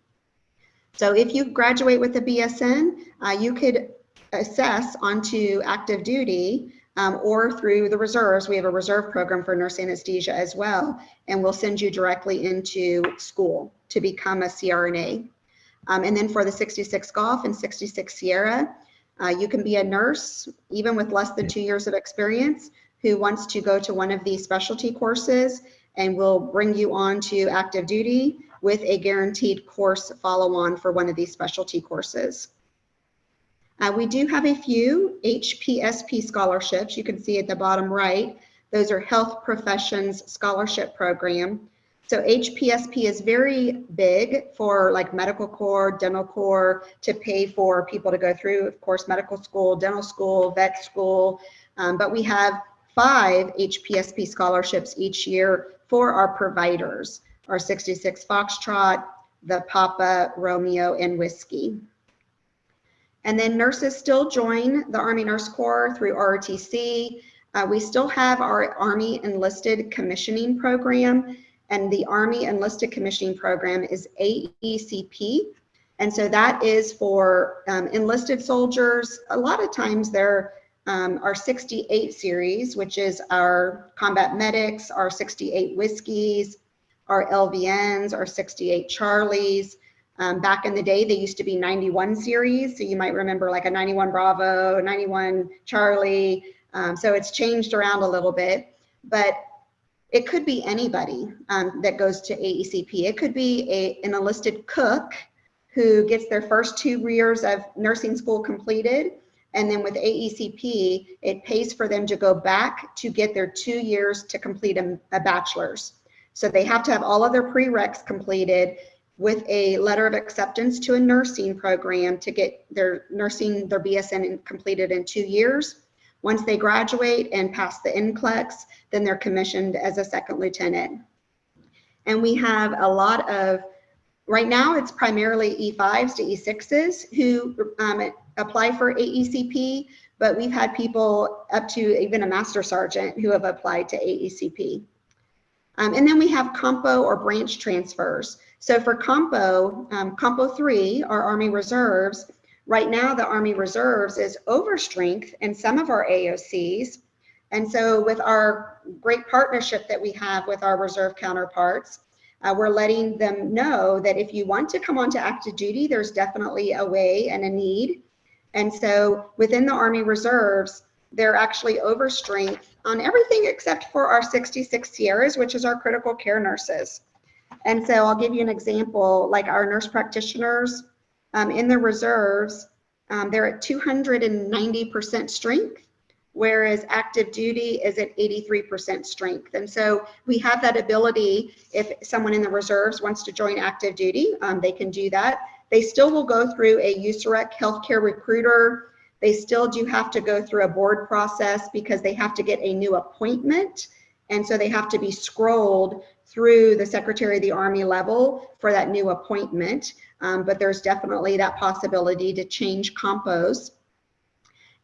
So if you graduate with a BSN, you could assess onto active duty or through the reserves. We have a reserve program for nurse anesthesia as well, and we'll send you directly into school to become a CRNA. And then for the 66 Golf and 66 Sierra, you can be a nurse even with less than 2 years of experience. who wants to go to one of these specialty courses, and we'll bring you on to active duty with a guaranteed course follow-on for one of these specialty courses. We do have a few HPSP scholarships. You can see at the bottom right, those are Health Professions Scholarship Program. So HPSP is very big for like medical corps, dental corps, to pay for people to go through, of course, medical school, dental school, vet school. But we have 5 HPSP scholarships each year for our providers, our 66 Foxtrot, the Papa, Romeo, and Whiskey. And then nurses still join the Army Nurse Corps through ROTC. We still have our Army Enlisted Commissioning Program, and the Army Enlisted Commissioning Program is AECP. And so that is for enlisted soldiers. A lot of times they're our 68 series, which is our combat medics, our 68 Whiskeys, our LVNs, our 68 Charlies. Back in the day, they used to be 91 series. So you might remember like a 91 Bravo, 91 Charlie. So it's changed around a little bit, but it could be anybody that goes to AECP. It could be an enlisted cook who gets their first 2 years of nursing school completed. And then with AECP, it pays for them to go back to get their 2 years to complete a bachelor's. So they have to have all of their prereqs completed with a letter of acceptance to a nursing program to get their nursing, their BSN completed in 2 years. Once they graduate and pass the NCLEX, then they're commissioned as a second lieutenant. And we have a lot of, right now it's primarily E5s to E6s who apply for AECP, but we've had people up to even a master sergeant who have applied to AECP. And then we have compo or branch transfers. So for compo, compo 3, our Army Reserves, right now the Army Reserves is overstrength in some of our AOCs. And so with our great partnership that we have with our reserve counterparts, we're letting them know that if you want to come on to active duty, there's definitely a way and a need. And so within the Army Reserves, they're actually overstrength on everything except for our 66 Sierras, which is our critical care nurses. And so I'll give you an example, like our nurse practitioners in the reserves, they're at 290% strength, whereas active duty is at 83% strength. And so we have that ability, if someone in the reserves wants to join active duty, they can do that. They still will go through a USAREC healthcare recruiter. They still do have to go through a board process because they have to get a new appointment. And so they have to be scrolled through the Secretary of the Army level for that new appointment. But there's definitely that possibility to change compos.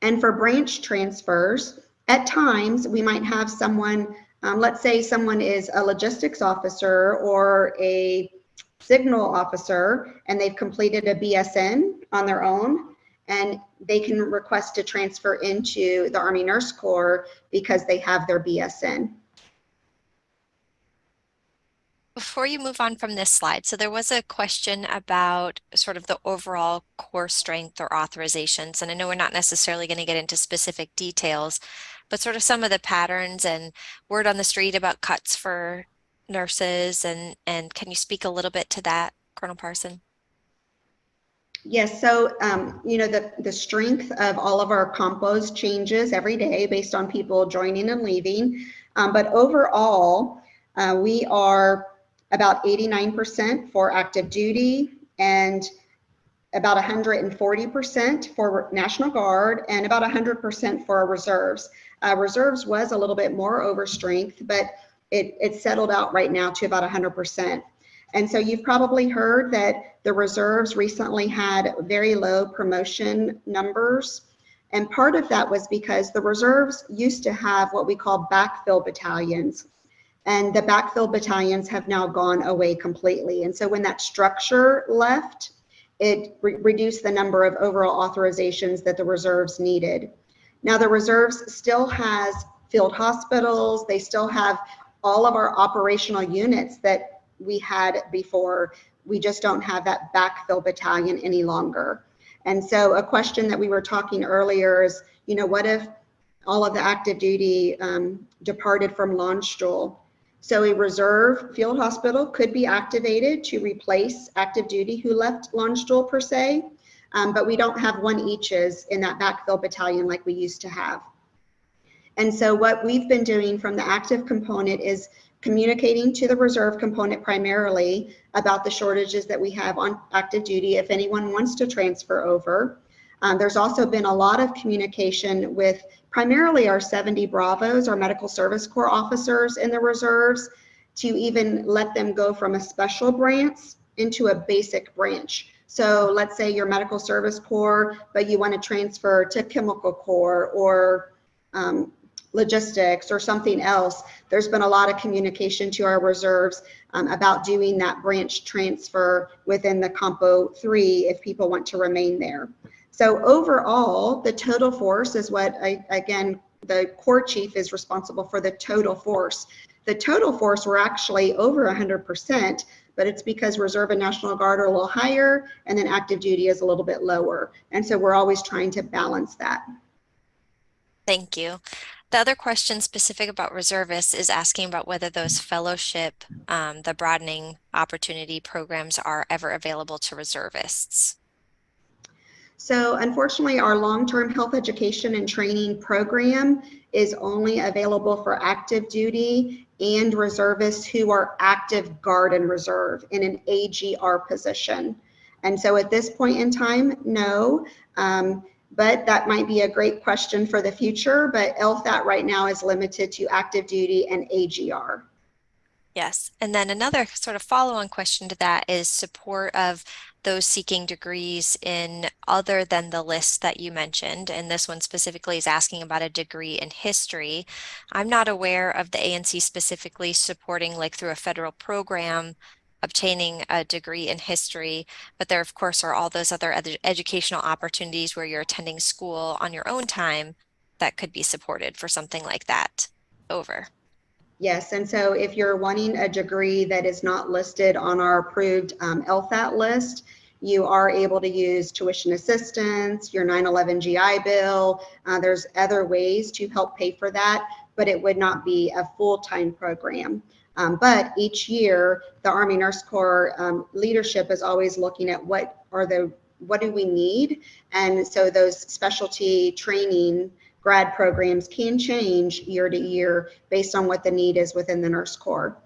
And for branch transfers, at times we might have someone, let's say someone is a logistics officer or a signal officer, and they've completed a BSN on their own, and they can request to transfer into the Army Nurse Corps because they have their BSN. Before you move on from this slide, so there was a question about sort of the overall core strength or authorizations, and I know we're not necessarily going to get into specific details, but sort of some of the patterns and word on the street about cuts for nurses, and can you speak a little bit to that, Colonel Parson? Yes, so you know, the strength of all of our compos changes every day based on people joining and leaving, but overall we are about 89% for active duty and about 140% for National Guard and about 100% for our reserves. Reserves was a little bit more over strength, but it settled out right now to about 100%. And so you've probably heard that the reserves recently had very low promotion numbers. And part of that was because the reserves used to have what we call backfill battalions. And the backfill battalions have now gone away completely. And so when that structure left, it reduced the number of overall authorizations that the reserves needed. Now the reserves still has field hospitals. They still have all of our operational units that we had before. We just don't have that backfill battalion any longer. And so a question that we were talking earlier is, you know, what if all of the active duty departed from Landstuhl. So a reserve field hospital could be activated to replace active duty who left Landstuhl per se, but we don't have one eaches in that backfill battalion like we used to have. And so what we've been doing from the active component is communicating to the reserve component primarily about the shortages that we have on active duty if anyone wants to transfer over. There's also been a lot of communication with primarily our 70 Bravos, our medical service corps officers in the reserves, to even let them go from a special branch into a basic branch. So let's say you're medical service corps, but you want to transfer to chemical corps or logistics or something else. There's been a lot of communication to our reserves about doing that branch transfer within the Compo 3 if people want to remain there. So overall, the total force is what, again, the Corps Chief is responsible for the total force. The total force, we're actually over 100%, but it's because Reserve and National Guard are a little higher and then active duty is a little bit lower. And so we're always trying to balance that. Thank you. The other question specific about reservists is asking about whether those fellowship, the broadening opportunity programs are ever available to reservists. So unfortunately, our long-term health education and training program is only available for active duty and reservists who are active guard and reserve in an AGR position. And so at this point in time, no, but that might be a great question for the future, but LFAT right now is limited to active duty and AGR. Yes, and then another sort of follow-on question to that is support of those seeking degrees in other than the list that you mentioned, and this one specifically is asking about a degree in history. I'm not aware of the ANC specifically supporting, like through a federal program, obtaining a degree in history, but there of course are all those other educational opportunities where you're attending school on your own time that could be supported for something like that. Over. Yes, and so if you're wanting a degree that is not listed on our approved LFAT list, you are able to use tuition assistance, your 9/11 GI Bill. There's other ways to help pay for that, but it would not be a full-time program. But each year, the Army Nurse Corps leadership is always looking at what do we need, and so those specialty training grad programs can change year to year based on what the need is within the Nurse Corps.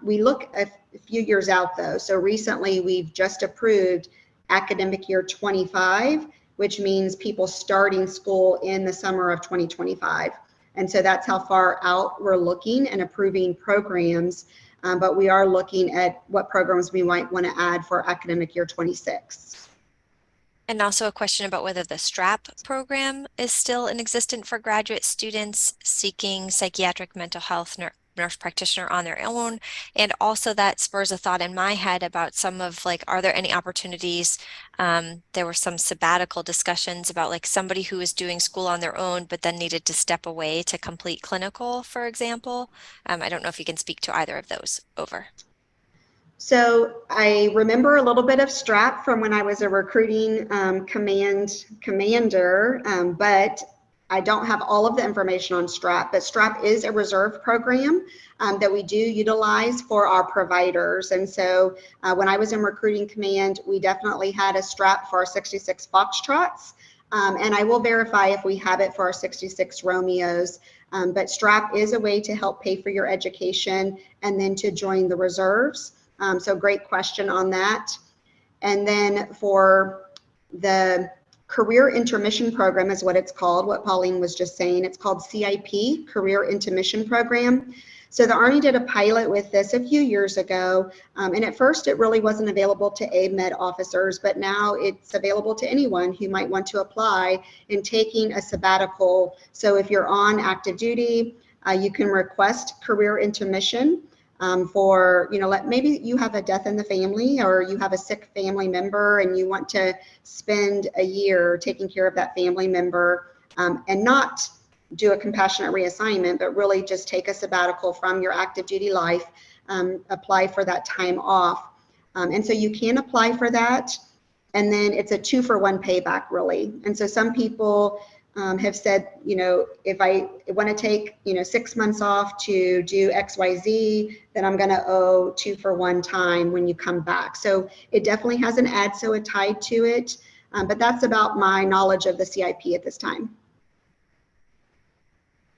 We look a few years out though. So recently we've just approved academic year 25, which means people starting school in the summer of 2025. And so that's how far out we're looking and approving programs. But we are looking at what programs we might want to add for academic year 26. And also a question about whether the STRAP program is still in existence for graduate students seeking psychiatric mental health nurse practitioner on their own. And also that spurs a thought in my head about some of like, are there any opportunities? There were some sabbatical discussions about like somebody who was doing school on their own, but then needed to step away to complete clinical, for example. I don't know if you can speak to either of those. Over. So I remember a little bit of STRAP from when I was a recruiting commander, but I don't have all of the information on STRAP, but STRAP is a reserve program that we do utilize for our providers. And so when I was in recruiting command, we definitely had a STRAP for our 66 Foxtrots. And I will verify if we have it for our 66 Romeos. But STRAP is a way to help pay for your education and then to join the reserves. So great question on that. And then for the career intermission program is what it's called, what Pauline was just saying. It's called CIP, Career Intermission Program. So the Army did a pilot with this a few years ago. And at first it really wasn't available to AMED officers, but now it's available to anyone who might want to apply in taking a sabbatical. So if you're on active duty, you can request career intermission. For, you know, maybe you have a death in the family or you have a sick family member and you want to spend a year taking care of that family member and not do a compassionate reassignment, but really just take a sabbatical from your active duty life, apply for that time off. And so you can apply for that. And then it's a 2-for-1 payback really. And so some people have said, if I want to take, 6 months off to do XYZ, then I'm going to owe 2-for-1 time when you come back. So it definitely has an ADSOA tied to it, but that's about my knowledge of the CIP at this time.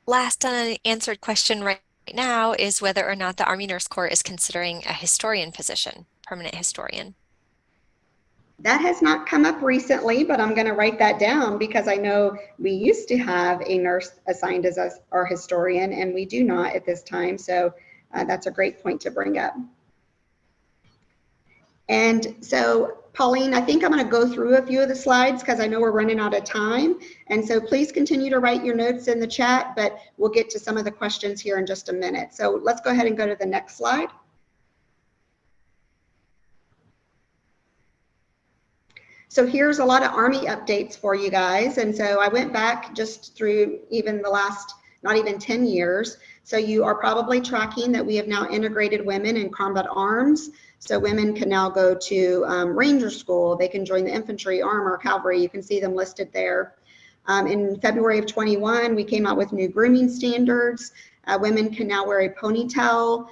Last unanswered question right now is whether or not the Army Nurse Corps is considering a historian position, permanent historian. That has not come up recently, but I'm going to write that down because I know we used to have a nurse assigned as our historian, and we do not at this time. So that's a great point to bring up. And so, Pauline, I think I'm going to go through a few of the slides because I know we're running out of time. And so please continue to write your notes in the chat, but we'll get to some of the questions here in just a minute. So let's go ahead and go to the next slide. So here's a lot of Army updates for you guys. And so I went back just through even the last, not even 10 years. So you are probably tracking that we have now integrated women in combat arms. So women can now go to Ranger School. They can join the infantry, armor, cavalry. You can see them listed there. In February of 21, we came out with new grooming standards. Women can now wear a ponytail.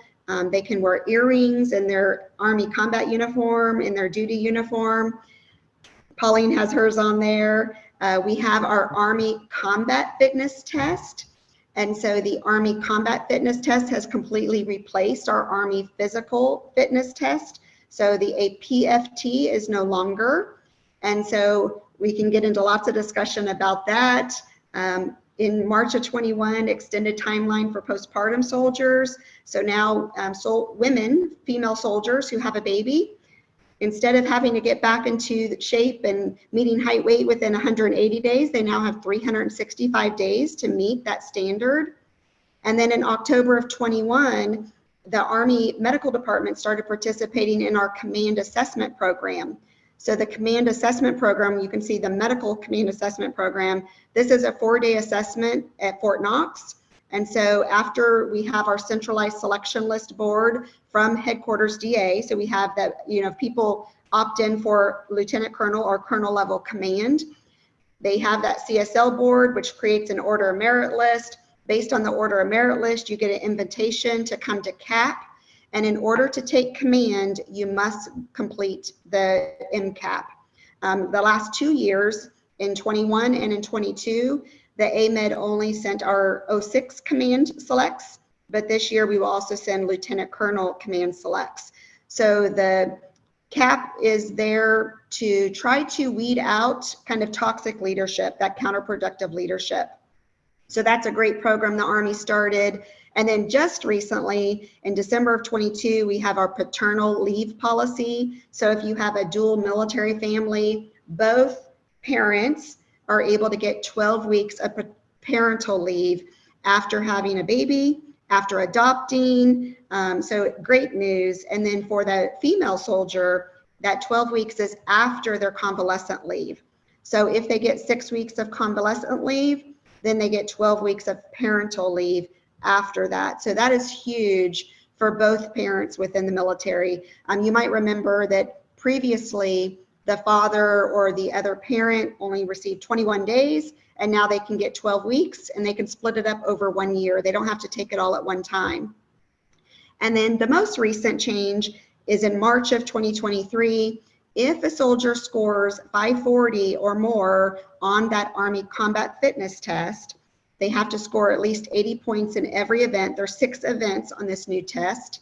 They can wear earrings in their Army combat uniform, in their duty uniform. Pauline has hers on there. We have our Army Combat Fitness Test. And so the Army Combat Fitness Test has completely replaced our Army Physical Fitness Test. So the APFT is no longer. And so we can get into lots of discussion about that. In March of 21, extended timeline for postpartum soldiers. So now women, female soldiers who have a baby, instead of having to get back into shape and meeting height weight within 180 days, they now have 365 days to meet that standard. And then in October of 21, the Army Medical Department started participating in our Command Assessment Program. So the Command Assessment Program, you can see the Medical Command Assessment Program. This is a 4-day assessment at Fort Knox. And so after we have our centralized selection list board from headquarters DA, so we have that, people opt in for lieutenant colonel or colonel level command. They have that CSL board, which creates an order of merit list. Based on the order of merit list, you get an invitation to come to CAP. And in order to take command, you must complete the MCAP. The last 2 years, in 21 and in 22, the AMED only sent our 06 command selects, but this year we will also send lieutenant colonel command selects. So the CAP is there to try to weed out kind of toxic leadership, that counterproductive leadership. So that's a great program the Army started. And then just recently, in December of 22, we have our paternal leave policy. So if you have a dual military family, both parents are able to get 12 weeks of parental leave after having a baby, after adopting. So great news. And then for the female soldier, that 12 weeks is after their convalescent leave. So if they get 6 weeks of convalescent leave, then they get 12 weeks of parental leave after that. So that is huge for both parents within the military. You might remember that previously the father or the other parent only received 21 days, and now they can get 12 weeks and they can split it up over 1 year. They don't have to take it all at one time. And then the most recent change is in March of 2023. If a soldier scores 540 or more on that Army Combat Fitness Test, they have to score at least 80 points in every event. There's 6 events on this new test.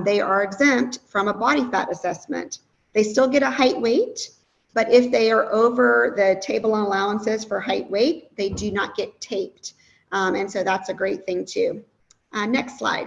They are exempt from a body fat assessment. They still get a height weight, but if they are over the table and allowances for height weight, they do not get taped. And so that's a great thing too. Next slide.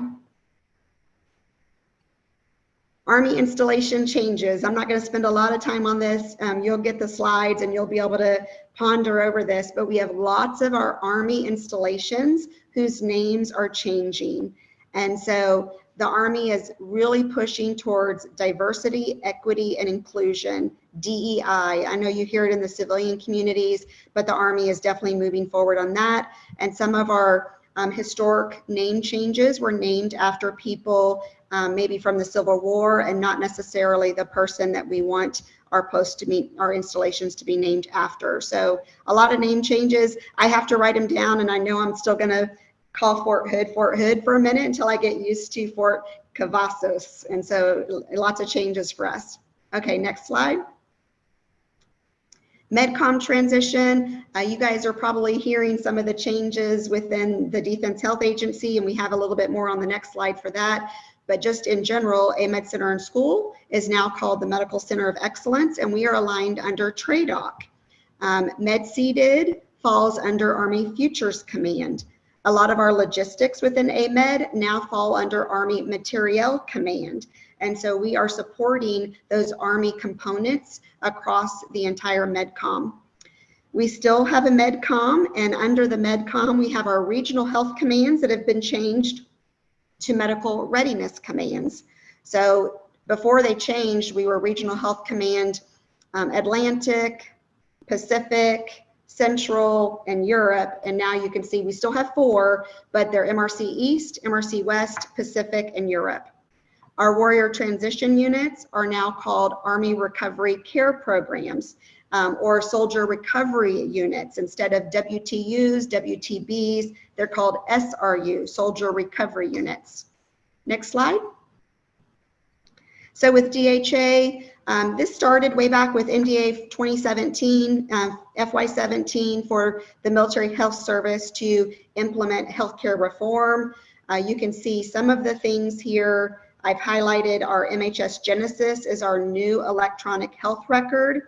Army installation changes. I'm not going to spend a lot of time on this. You'll get the slides and you'll be able to ponder over this, but we have lots of our Army installations whose names are changing. And so the Army is really pushing towards diversity, equity, and inclusion, DEI. I know you hear it in the civilian communities, but the Army is definitely moving forward on that. And some of our historic name changes were named after people maybe from the Civil War and not necessarily the person that we want our posts to be, our installations to be named after. So a lot of name changes. I have to write them down, and I know I'm still going to call Fort Hood for a minute until I get used to Fort Cavazos. And so lots of changes for us. Okay, next slide. MedCom transition. You guys are probably hearing some of the changes within the Defense Health Agency, and we have a little bit more on the next slide for that. But just in general, a Med Center and School is now called the Medical Center of Excellence, and we are aligned under TRADOC. MedCDID falls under Army Futures Command. A lot of our logistics within AMED now fall under Army Materiel Command. And so we are supporting those Army components across the entire MedCom. We still have a MedCom, and under the MedCom, we have our regional health commands that have been changed to medical readiness commands. So before they changed, we were regional health command Atlantic, Pacific, Central, and Europe. And now you can see we still have 4, but they're MRC East, MRC West, Pacific, and Europe. Our warrior transition units are now called Army Recovery Care Programs, or Soldier Recovery Units. Instead of WTUs, WTBs, they're called SRU, Soldier Recovery Units. Next slide. So with DHA, this started way back with NDA 2017, FY17 for the Military Health Service to implement healthcare reform. You can see some of the things here. I've highlighted our MHS Genesis is our new electronic health record.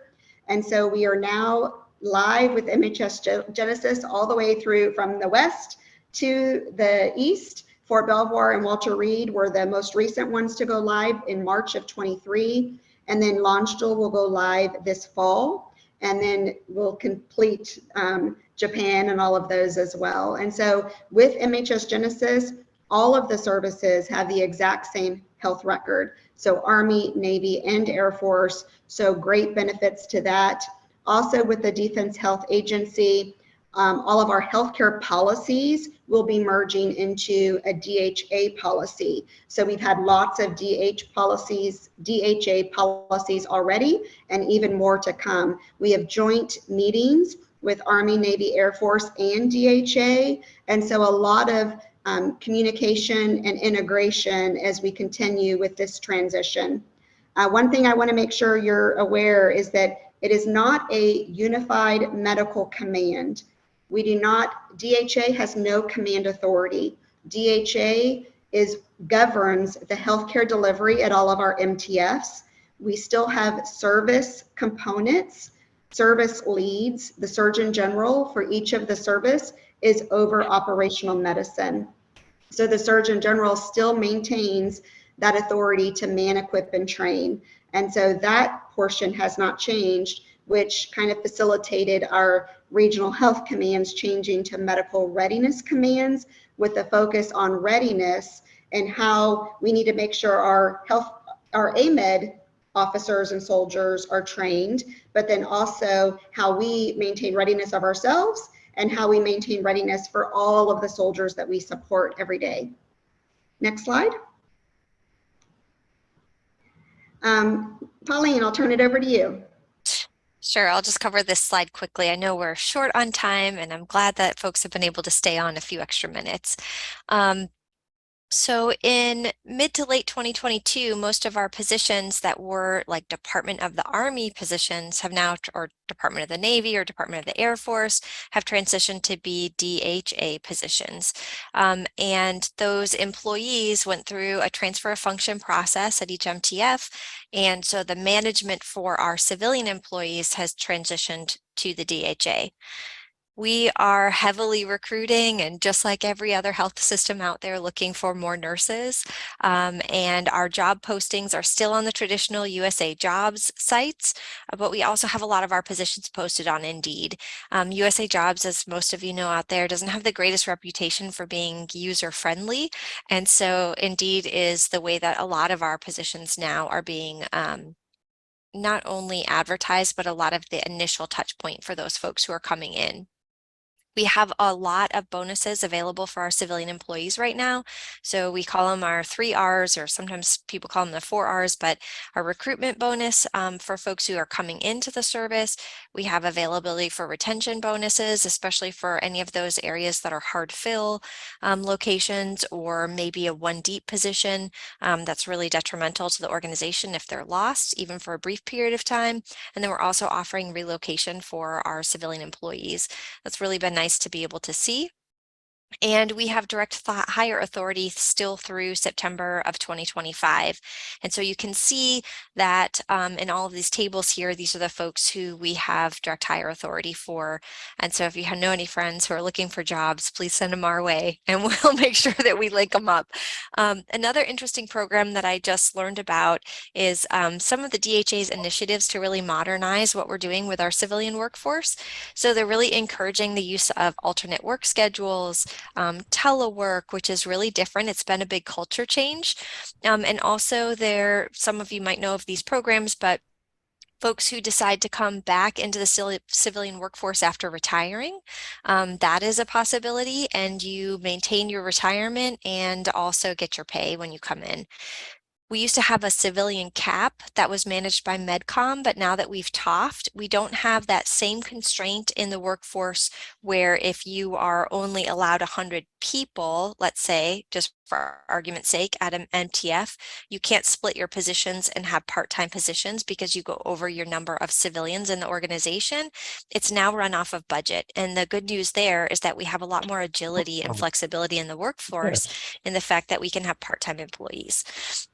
And so we are now live with MHS Genesis all the way through from the west to the east. Fort Belvoir and Walter Reed were the most recent ones to go live in March of 23. And then Landstuhl will go live this fall. And then we'll complete Japan and all of those as well. And so with MHS Genesis, all of the services have the exact same health record. So Army, Navy, and Air Force. So great benefits to that. Also with the Defense Health Agency, all of our healthcare policies will be merging into a DHA policy. So we've had lots of DHA policies already, and even more to come. We have joint meetings with Army, Navy, Air Force, and DHA. And so a lot of communication and integration as we continue with this transition. One thing I want to make sure you're aware is that it is not a unified medical command. We do not, DHA has no command authority. DHA governs the healthcare delivery at all of our MTFs. We still have service components, service leads. The Surgeon General for each of the service is over operational medicine. So the Surgeon General still maintains that authority to man, equip, and train. And so that portion has not changed, which kind of facilitated our regional health commands changing to medical readiness commands with a focus on readiness and how we need to make sure our AMED officers and soldiers are trained, but then also how we maintain readiness of ourselves and how we maintain readiness for all of the soldiers that we support every day. Next slide. Pauline, I'll turn it over to you. Sure, I'll just cover this slide quickly. I know we're short on time, and I'm glad that folks have been able to stay on a few extra minutes. So in mid to late 2022, most of our positions that were like Department of the Army positions have now, or Department of the Navy or Department of the Air Force, have transitioned to be DHA positions. And those employees went through a transfer of function process at each MTF. And so the management for our civilian employees has transitioned to the DHA. We are heavily recruiting, and just like every other health system out there, looking for more nurses. And our job postings are still on the traditional USA Jobs sites, but we also have a lot of our positions posted on Indeed. USA Jobs, as most of you know out there, doesn't have the greatest reputation for being user-friendly. And so Indeed is the way that a lot of our positions now are being not only advertised, but a lot of the initial touch point for those folks who are coming in. We have a lot of bonuses available for our civilian employees right now. So we call them our 3 Rs, or sometimes people call them the 4 Rs, but our recruitment bonus for folks who are coming into the service. We have availability for retention bonuses, especially for any of those areas that are hard fill locations, or maybe a one deep position that's really detrimental to the organization if they're lost, even for a brief period of time. And then we're also offering relocation for our civilian employees. That's really been nice to be able to see. And we have direct hire authority still through September of 2025. And so you can see that in all of these tables here, these are the folks who we have direct hire authority for. And so if you know any friends who are looking for jobs, please send them our way and we'll make sure that we link them up. Another interesting program that I just learned about is some of the DHA's initiatives to really modernize what we're doing with our civilian workforce. So they're really encouraging the use of alternate work schedules, telework, which is really different. It's been a big culture change. And also some of you might know of these programs, but folks who decide to come back into the civilian workforce after retiring, that is a possibility, and you maintain your retirement and also get your pay when you come in. We used to have a civilian cap that was managed by MedCom, but now that we've TOFed, we don't have that same constraint in the workforce where if you are only allowed 100 people, let's say, just for argument's sake, at an MTF, you can't split your positions and have part-time positions because you go over your number of civilians in the organization. It's now run off of budget. And the good news there is that we have a lot more agility and flexibility in the workforce in the fact that we can have part-time employees.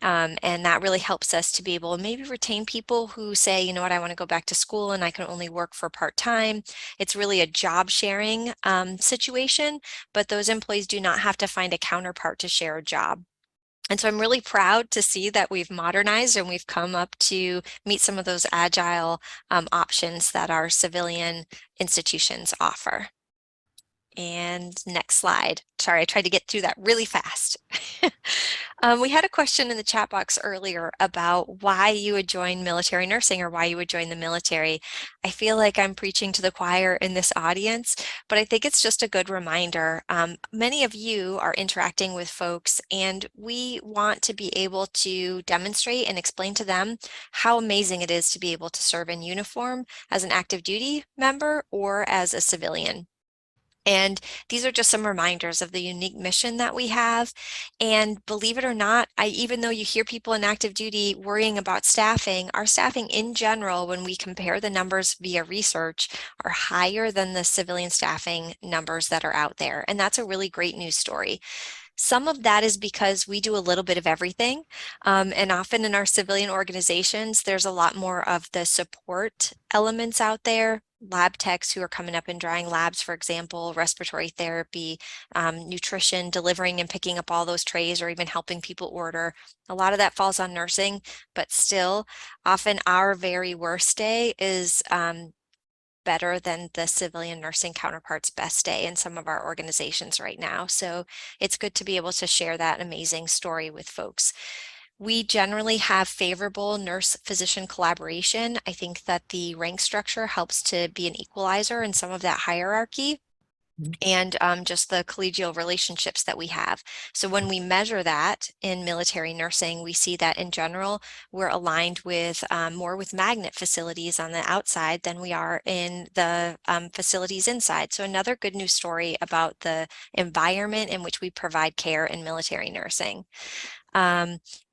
And that really helps us to be able to maybe retain people who say, you know what, I want to go back to school and I can only work for part-time. It's really a job sharing situation, but those employees do not have to find a counterpart to share a job. And so I'm really proud to see that we've modernized and we've come up to meet some of those agile options that our civilian institutions offer. And next slide. Sorry, I tried to get through that really fast. We had a question in the chat box earlier about why you would join military nursing or why you would join the military. I feel like I'm preaching to the choir in this audience, but I think it's just a good reminder. Many of you are interacting with folks, and we want to be able to demonstrate and explain to them how amazing it is to be able to serve in uniform as an active duty member or as a civilian. And these are just some reminders of the unique mission that we have. And believe it or not, even though you hear people in active duty worrying about staffing, our staffing in general, when we compare the numbers via research, are higher than the civilian staffing numbers that are out there. And that's a really great news story. Some of that is because we do a little bit of everything. And often in our civilian organizations, there's a lot more of the support elements out there. Lab techs who are coming up and drying labs, for example, respiratory therapy, nutrition, delivering and picking up all those trays, or even helping people order. A lot of that falls on nursing, but still, often our very worst day is better than the civilian nursing counterpart's best day in some of our organizations right now. So it's good to be able to share that amazing story with folks. We generally have favorable nurse-physician collaboration. I think that the rank structure helps to be an equalizer in some of that hierarchy, and just the collegial relationships that we have. So when we measure that in military nursing, we see that in general, we're aligned with more with magnet facilities on the outside than we are in the facilities inside. So another good news story about the environment in which we provide care in military nursing.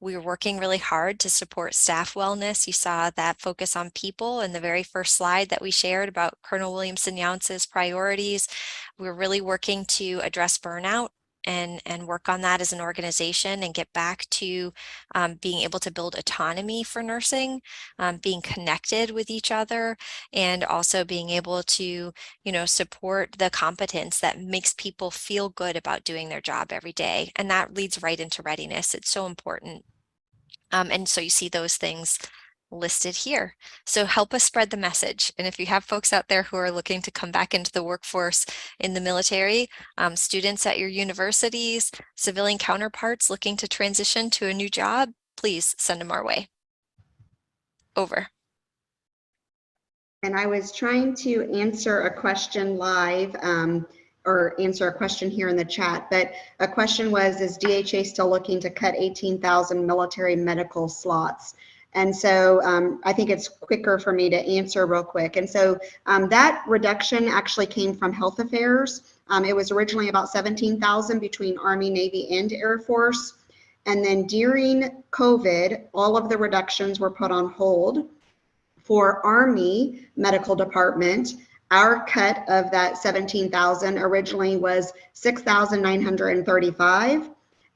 We're working really hard to support staff wellness. You saw that focus on people in the very first slide that we shared about Colonel Williamson-Younce's priorities. We're really working to address burnout and work on that as an organization and get back to being able to build autonomy for nursing, being connected with each other, and also being able to, support the competence that makes people feel good about doing their job every day. And that leads right into readiness. It's so important. And so you see those things listed here. So help us spread the message. And if you have folks out there who are looking to come back into the workforce in the military, students at your universities, civilian counterparts looking to transition to a new job, please send them our way. Over. And I was trying to answer a question live or answer a question here in the chat, but a question was, is DHA still looking to cut 18,000 military medical slots? And so I think it's quicker for me to answer real quick. And so that reduction actually came from Health Affairs. It was originally about 17,000 between Army, Navy, and Air Force. And then during COVID, all of the reductions were put on hold. For Army Medical Department, our cut of that 17,000 originally was 6,935.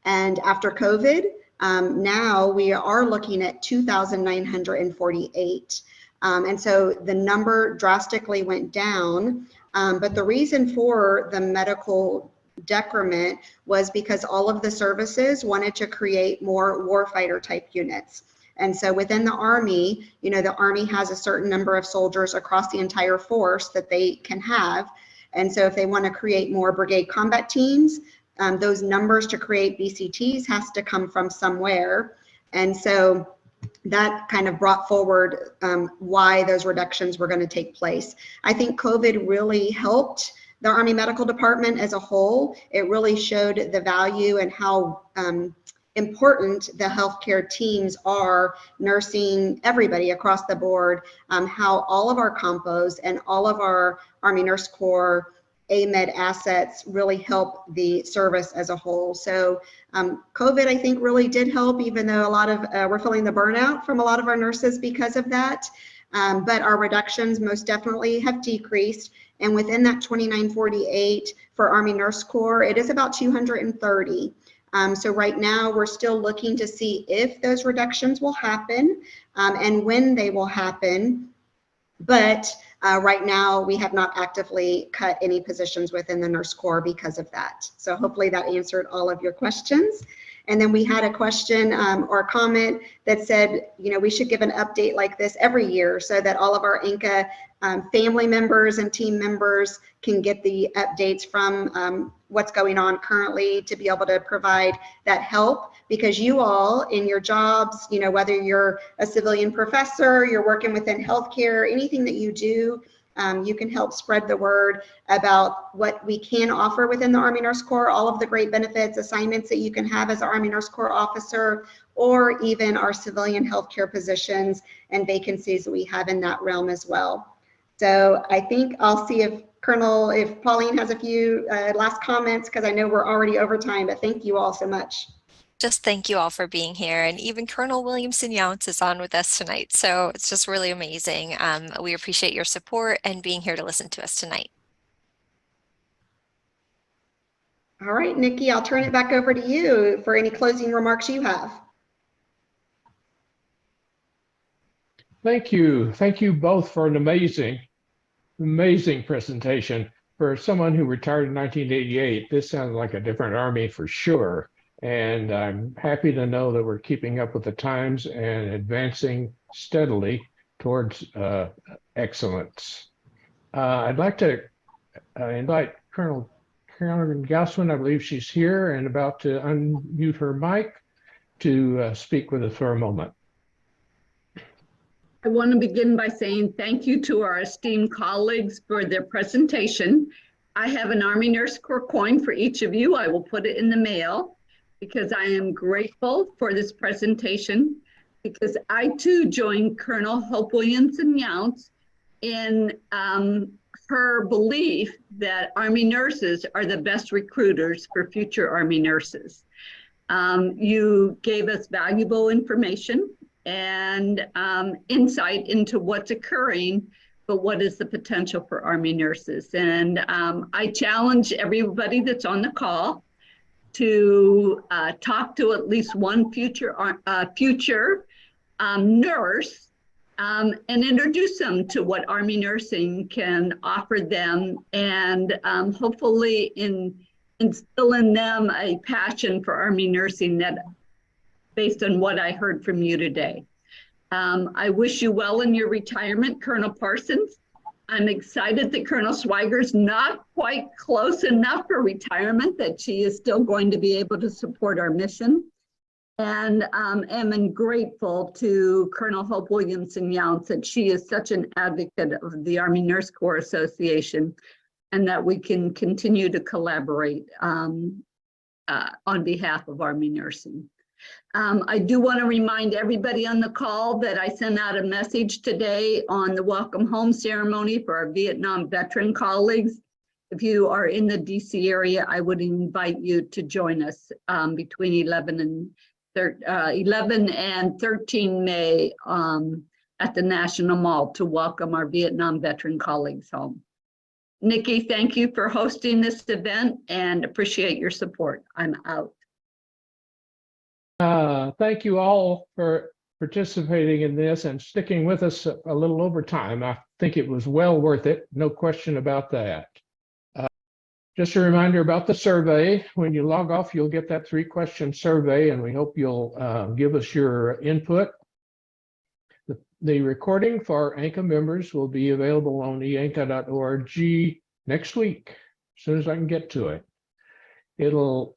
And after COVID, now we are looking at 2,948. And so the number drastically went down. But the reason for the medical decrement was because all of the services wanted to create more warfighter type units. And so within the Army, you know, the Army has a certain number of soldiers across the entire force that they can have. And so if they want to create more brigade combat teams, those numbers to create BCTs has to come from somewhere. And so that kind of brought forward why those reductions were going to take place. I think COVID really helped the Army Medical Department as a whole. It really showed the value and how important the healthcare teams are, nursing, everybody across the board, how all of our compos and all of our Army Nurse Corps AMED assets really help the service as a whole. So COVID, I think, really did help, even though a lot of, we're feeling the burnout from a lot of our nurses because of that. But our reductions most definitely have decreased. And within that 2948 for Army Nurse Corps, it is about 230. So right now we're still looking to see if those reductions will happen and when they will happen. But right now we have not actively cut any positions within the Nurse Corps because of that. So hopefully that answered all of your questions. And then we had a question or a comment that said, you know, we should give an update like this every year so that all of our ANCA family members and team members can get the updates from what's going on currently to be able to provide that help, because you all in your jobs, you know, whether you're a civilian professor, you're working within healthcare, anything that you do, you can help spread the word about what we can offer within the Army Nurse Corps, all of the great benefits, assignments that you can have as an Army Nurse Corps officer, or even our civilian healthcare positions and vacancies that we have in that realm as well. So I think I'll see if Pauline has a few last comments, because I know we're already over time, but thank you all so much. Just thank you all for being here. And even Colonel Williamson-Younts is on with us tonight. So it's just really amazing. We appreciate your support and being here to listen to us tonight. All right, Nikki, I'll turn it back over to you for any closing remarks you have. Thank you. Thank you both for an amazing presentation. For someone who retired in 1988, this sounds like a different Army for sure. And I'm happy to know that we're keeping up with the times and advancing steadily towards excellence. I'd like to invite Colonel Karen Gausman, I believe she's here and about to unmute her mic, to speak with us for a moment. I want to begin by saying thank you to our esteemed colleagues for their presentation. I have an Army Nurse Corps coin for each of you. I will put it in the mail because I am grateful for this presentation, because I too joined Colonel Hope Williamson-Younts in her belief that Army nurses are the best recruiters for future Army nurses. You gave us valuable information and insight into what's occurring, but what is the potential for Army nurses. And I challenge everybody that's on the call to talk to at least one future nurse and introduce them to what Army nursing can offer them, and hopefully instill in them a passion for Army nursing, that based on what I heard from you today. I wish you well in your retirement, Colonel Parsons. I'm excited that Colonel Swiger's not quite close enough for retirement, that she is still going to be able to support our mission. And am grateful to Colonel Hope Williamson-Younts that she is such an advocate of the Army Nurse Corps Association. and that we can continue to collaborate on behalf of Army nursing. I do want to remind everybody on the call that I sent out a message today on the welcome home ceremony for our Vietnam veteran colleagues. If you are in the DC area, I would invite you to join us between 11 and 13 May at the National Mall to welcome our Vietnam veteran colleagues home. Nikki, thank you for hosting this event and appreciate your support. I'm out. Thank you all for participating in this and sticking with us a little over time. I think it was well worth it, no question about that. Just a reminder about the survey. When you log off, you'll get that 3-question survey, and we hope you'll give us your input. The recording for ANCA members will be available on eanca.org next week, as soon as I can get to it. It'll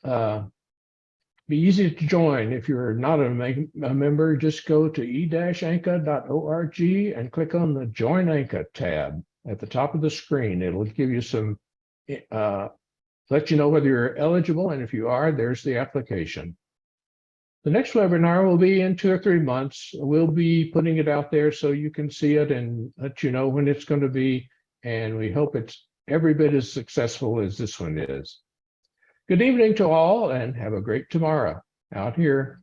be easy to join. If you're not a member, just go to e-anca.org and click on the Join ANCA tab at the top of the screen. It'll give you some, let you know whether you're eligible, and if you are, there's the application. The next webinar will be in 2 or 3 months. We'll be putting it out there so you can see it and let you know when it's going to be, and we hope it's every bit as successful as this one is. Good evening to all, and have a great tomorrow out here.